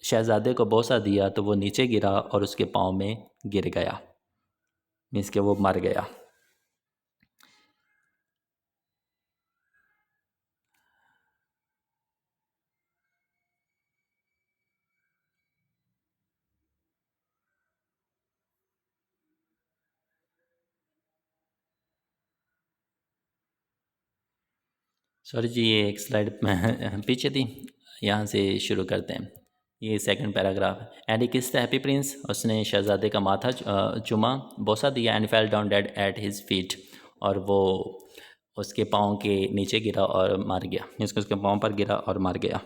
S1: शहज़ादे को बोसा दिया तो वो नीचे गिरा और उसके पाँव में गिर गया, मीन्स कि वो मर गया। सॉरी जी, ये एक स्लाइड पीछे थी, यहाँ से शुरू करते हैं। ये सेकंड पैराग्राफ है। एंड ही किस द हैप्पी प्रिंस, उसने शहज़ादे का माथा चुमा, बोसा दिया। And fell down dead at his feet, और वो उसके पाँव के नीचे गिरा और मर गया, मीन्स उसके पाँव पर गिरा और मर गया।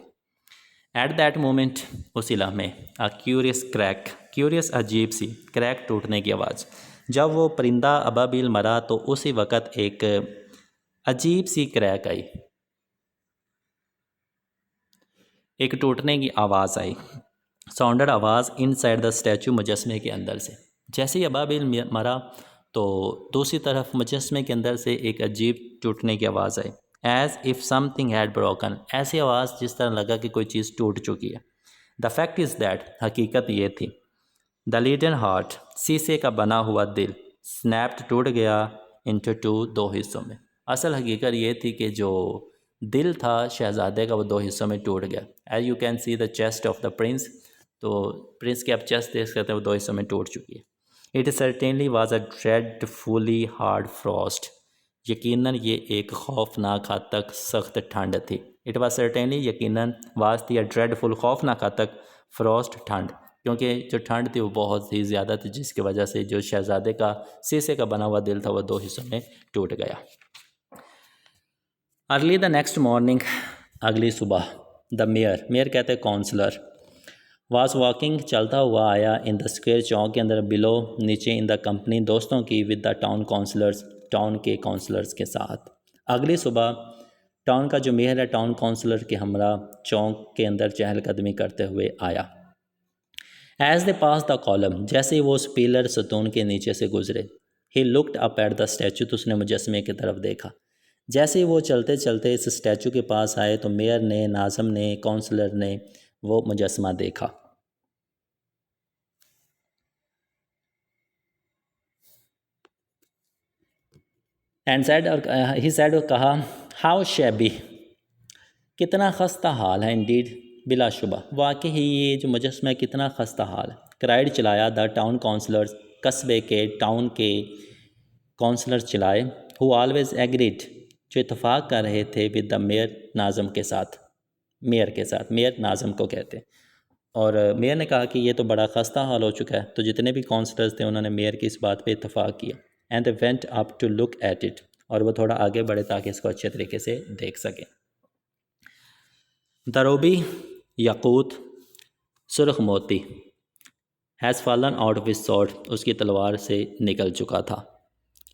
S1: एट दैट मोमेंट, उसी लम्हे, अ क्यूरियस क्रैक, क्यूरियस अजीब सी, क्रैक टूटने की आवाज़। जब वो परिंदा अबाबिल मरा तो उसी वक़्त एक अजीब सी क्रैक आई, एक टूटने की आवाज़ आई। साउंडर, आवाज़, इनसाइड द स्टैचू, मुजस्मे के अंदर से। जैसे ही अबाबिल मरा तो दूसरी तरफ मुजस्मे के अंदर से एक अजीब टूटने की आवाज़ आई। As if something had broken, ऐसी आवाज़ जिस तरह लगा कि कोई चीज़ टूट चुकी है। द फैक्ट इज़ दैट, हकीकत ये थी, द लीडन हार्ट, शीशे का बना हुआ दिल, स्नैप्ड, टूट गया, इंटू टू, दो हिस्सों में। असल हकीकत ये थी कि जो दिल था शहज़ादे का वो दो हिस्सों में टूट गया। As you can see the chest of the prince, तो प्रिंस की आप चेस्ट देख सकते हैं, वो दो हिस्सों में टूट चुकी है। It certainly was a dreadfully hard frost, यकीनन ये एक खौफनाक हद तक सख्त ठंड थी। इट वाज सर्टेनली, यकीनन, वाज थी, अ ड्रेडफुल, खौफनाक हद तक, फ्रॉस्ट, ठंड, क्योंकि जो ठंड थी वो बहुत ही ज़्यादा थी, जिसकी वजह से जो शहज़ादे का शीशे का बना हुआ दिल था वो दो हिस्सों में टूट गया। अर्ली द नेक्स्ट मॉर्निंग, अगली सुबह, द मेयर कहते हैं काउंसलर, वाज वॉकिंग, चलता हुआ आया, इन द स्क्वेयर, चौक के अंदर, बिलो, नीचे, इन द कंपनी, दोस्तों की, with the town councillors, town के काउंसलर्स के साथ। अगली सुबह टाउन का जो मेयर है टाउन काउंसलर के हमरा चौक के अंदर चहलकदमी करते हुए आया। As they pass the column, जैसे ही वो उस पिलर सतून के नीचे से गुजरे, he looked up at the statue, तो उसने मुजस्मे की तरफ देखा। जैसे ही वो चलते चलते इस स्टैचू के पास आए तो मेयर ने, नाज़म ने, काउंसलर ने वो मुजस्मा देखा। एंड सैड, और ही सैड, और कहा, हाउ शैबी, कितना खस्ता हाल है, इंडीड, बिलाशुबा, वाकई ही ये जो मुजस्मा कितना खस्ता हाल है। क्राइड, चिल्लाया, द टाउन काउंसलर्स, कस्बे के, टाउन के काउंसलर चिल्लाए, हु ऑलवेज एग्रीड, जो इतफाक़ कर रहे थे, विद द मेयर, नाज़म के साथ, मेयर के साथ, मेयर नाज़म को कहते हैं। और मेयर ने कहा कि ये तो बड़ा खस्ता हाल हो चुका है। तो जितने भी काउंसलर्स थे उन्होंने मेयर की इस बात पे इत्तफाक़ किया। And they went up to look at it, और वो थोड़ा आगे बढ़े ताकि इसको अच्छे तरीके से देख सकें। दरोबी, याकूत, सुरख मोती, has fallen out of his sword, उसकी तलवार से निकल चुका था।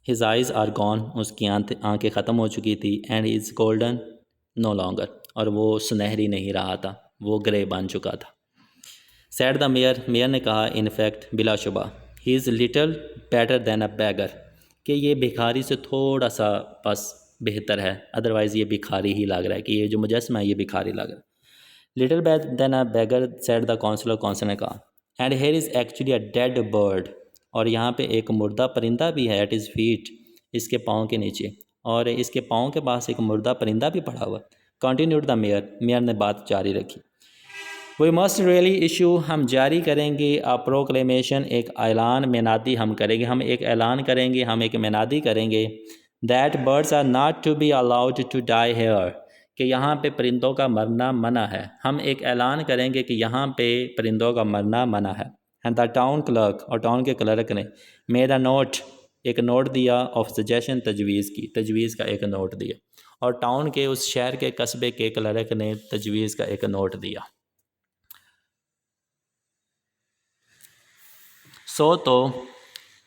S1: हिज आइज़ आर गॉन, उसकी आंखें ख़त्म हो चुकी थी। And is golden no longer, और वो सुनहरी नहीं रहा था, वो ग्रे बन चुका था। सैड द मेयर, मेयर ने कहा, इन फैक्ट, बिलाशुबा, he is little better than a beggar, कि ये भिखारी से थोड़ा सा बस बेहतर है, अदरवाइज़ ये भिखारी ही लग रहा है, कि ये जो मुजस्मा है ये भिखारी लग रहा है। Little better than a beggar, said the councillor, councillor ने कहा। And here is actually a dead bird, और यहाँ पे एक मुर्दा परिंदा भी है, एट इज़ फीट, इसके पाँव के नीचे, और इसके पाँव के पास एक मुर्दा परिंदा भी पड़ा हुआ। कंटिन्यूड द मेयर, मेयर ने बात जारी रखी। वी मस्ट रियली इशू, हम जारी करेंगे, अ प्रोक्लेमेशन, एक ऐलान, मेनादी हम करेंगे, हम एक ऐलान करेंगे, हम एक मेनादी करेंगे, that birds are not to be allowed to die here, कि यहाँ पे परिंदों का मरना मना है। हम एक ऐलान करेंगे कि यहाँ पे परिंदों का मरना मना है। एंड द टाउन क्लर्क, और टाउन के क्लर्क ने, मेड अ नोट, एक नोट दिया, ऑफ सजेशन, तजवीज़ की, तजवीज़ का एक नोट दिया। और टाउन के, उस शहर के, कस्बे के क्लर्क ने तजवीज़ का एक नोट दिया। सो तो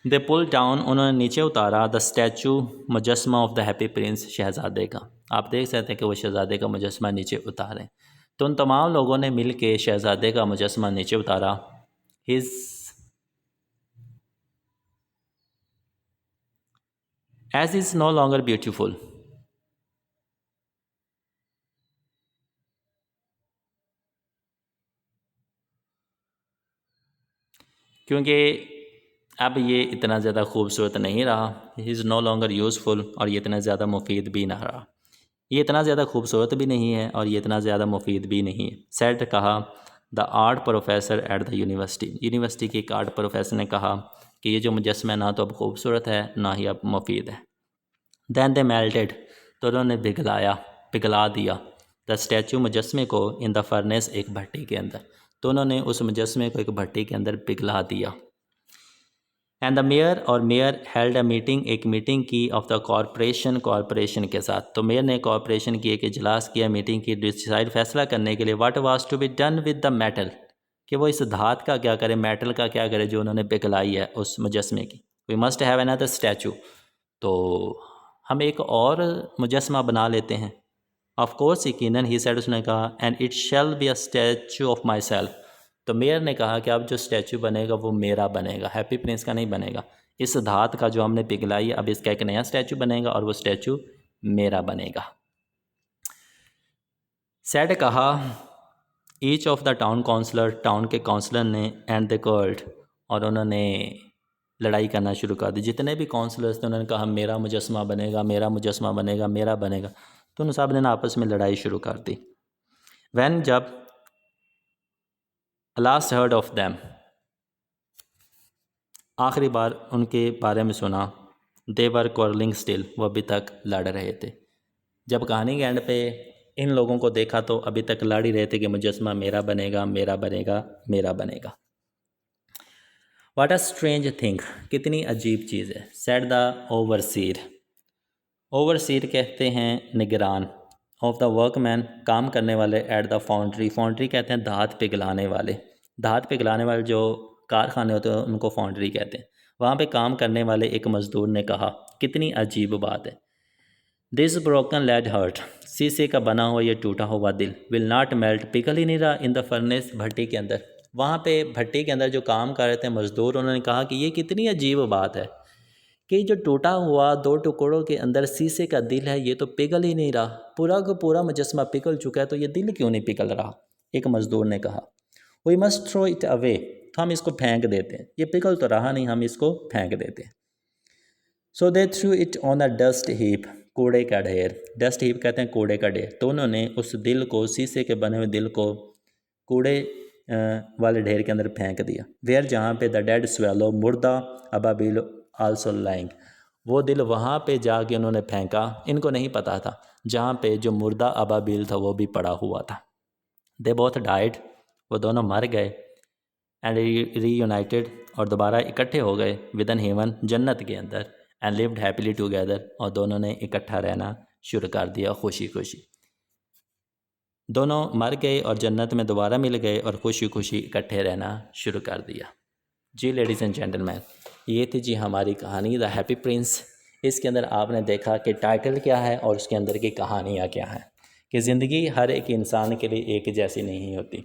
S1: दे पुल डाउन, उन्होंने नीचे उतारा, द स्टैचू, मुजस्मा ऑफ द हैप्पी प्रिंस, शहज़ादे का। आप देख सकते हैं कि वो शहज़ादे का मुजस्मा नीचे उतारें। तो उन तमाम लोगों ने मिल के शहज़ादे का मुजस्मा नीचे उतारा। His age is no longer beautiful, क्योंकि अब ये इतना ज़्यादा खूबसूरत नहीं रहा। He is no longer useful, और ये इतना ज़्यादा मुफीद भी ना रहा। ये इतना ज़्यादा खूबसूरत भी नहीं है और ये इतना ज़्यादा मुफीद भी नहीं है। सेड, कहा, the art professor at the university, university के एक आर्ट प्रोफेसर ने कहा कि ये जो मुजस्मा ना तो अब खूबसूरत है ना ही अब मुफीद है। दैन दे मेल्टेड, तो उन्होंने पिघला दिया, द स्टैचू, मुजस्मे को, इन द फर्नेस, एक भट्टी के अंदर। तो उन्होंने उस मुजस्मे को एक भट्टी के अंदर पिघला दिया। एंड द मेयर, और मेयर हेल्ड अ मीटिंग, एक मीटिंग की, ऑफ द कॉरपोरेशन के साथ। तो मेयर ने कॉरपोरेशन की एक इजलास किया, मीटिंग की, डिसाइड, फैसला करने के लिए, what was to be done with the metal, कि वो इस धात का क्या करे, मेटल का क्या करे जो उन्होंने पिघलाई है उस मुजस्मे की। We must have another statue, तो हम एक और मुजस्मा बना लेते हैं। ऑफ कोर्स, यकीनन, ही सेड, उसने कहा, and it shall be a statue of my self. तो मेयर ने कहा कि अब जो स्टैचू बनेगा वो मेरा बनेगा, हैप्पी प्रिंस का नहीं बनेगा। इस धात का जो हमने पिघलाई है, अब इसका एक नया स्टैचू बनेगा और वो स्टैचू मेरा बनेगा। सेड, कहा, each of the town councillor, town के काउंसलर ने, एंड द कर्ल्ड, और उन्होंने लड़ाई करना शुरू कर दी। जितने भी काउंसलर्स थे उन्होंने कहा मेरा मुजस्मा बनेगा, मेरा मुजस्मा बनेगा, मेरा बनेगा। तो उन सब ने आपस में लड़ाई शुरू कर दी। वैन, जब, लास्ट हर्ड ऑफ दैम, आखिरी बार उनके बारे में सुना, दे वर क्वारलिंग स्टिल, वो अभी तक लड़ रहे थे। जब कहानी के एंड पे इन लोगों को देखा तो अभी तक लड़ ही रहे थे कि मुजस्मा मेरा बनेगा, मेरा बनेगा, मेरा बनेगा। व्हाट अ स्ट्रेंज थिंग, कितनी अजीब चीज़ है। सेड द ओवरसीर, ओवरसीर कहते हैं निगरान, ऑफ द वर्कमैन, काम करने वाले, एट द फाउंड्री, फाउंड्री कहते हैं धात पिघलाने वाले, धात पिघलाने वाले जो कारखाने होते हैं उनको फाउंड्री कहते हैं। वहाँ पे काम करने वाले एक मज़दूर ने कहा, कितनी अजीब बात है। दिस ब्रोकन लेड हर्ट, शीशे का बना हुआ ये टूटा हुआ दिल, विल नॉट मेल्ट, पिघल ही नहीं रहा, इन द फर्नेस, भट्टी के अंदर। वहाँ पे भट्टी के अंदर जो काम कर रहे थे मज़दूर, उन्होंने कहा कि ये कितनी अजीब बात है कि जो टूटा हुआ 2 टुकड़ों के अंदर शीशे का दिल है, ये तो पिघल ही नहीं रहा, पूरा का पूरा मुजस्समा पिघल चुका है, तो ये दिल क्यों नहीं पिघल रहा। एक मज़दूर ने कहा, we must throw it away, तो हम इसको फेंक देते हैं, ये पिघल तो रहा नहीं, हम इसको फेंक देते हैं। So they threw it on a dust heap, कूड़े का ढेर। डस्ट हीप कहते हैं कूड़े का ढेर। तो उन्होंने उस दिल को, शीशे के बने हुए दिल को कूड़े वाले ढेर के अंदर फेंक दिया। वेयर, जहाँ पे द डेड स्वेलो, मुर्दा अबाबिल आल्सो लाइंग, वो दिल वहाँ पे जाके उन्होंने फेंका। इनको नहीं पता था जहाँ पे जो मुर्दा अबाबिल था वो भी पड़ा हुआ था। दे बोथ डाइड, वो दोनों मर गए। एंड रीयूनाइटेड, और दोबारा इकट्ठे हो गए। विदन हेवन, जन्नत के अंदर। एंड लिव्ड हैप्पीली टुगेदर, और दोनों ने इकट्ठा रहना शुरू कर दिया, खुशी खुशी। दोनों मर गए और जन्नत में दोबारा मिल गए और खुशी खुशी इकट्ठे रहना शुरू कर दिया। जी लेडीज़ एंड जेंटलमैन, ये थी जी हमारी कहानी द हैप्पी प्रिंस। इसके अंदर आपने देखा कि टाइटल क्या है और उसके अंदर की कहानियाँ क्या हैं, कि ज़िंदगी हर एक इंसान के लिए एक जैसी नहीं होती।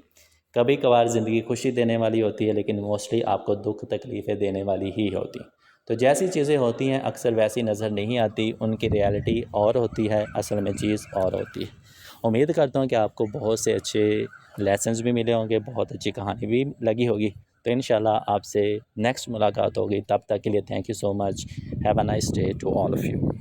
S1: कभी कभार ज़िंदगी खुशी देने वाली होती है, लेकिन मोस्टली आपको दुख तकलीफ़ें देने वाली ही होती। तो जैसी चीज़ें होती हैं अक्सर वैसी नज़र नहीं आती, उनकी रियलिटी और होती है, असल में चीज़ और होती है। उम्मीद करता हूँ कि आपको बहुत से अच्छे लेसन्स भी मिले होंगे, बहुत अच्छी कहानी भी लगी होगी। तो इंशाल्लाह आपसे नेक्स्ट मुलाकात होगी। तब तक के लिए thank you so much. Have a nice day to all of you.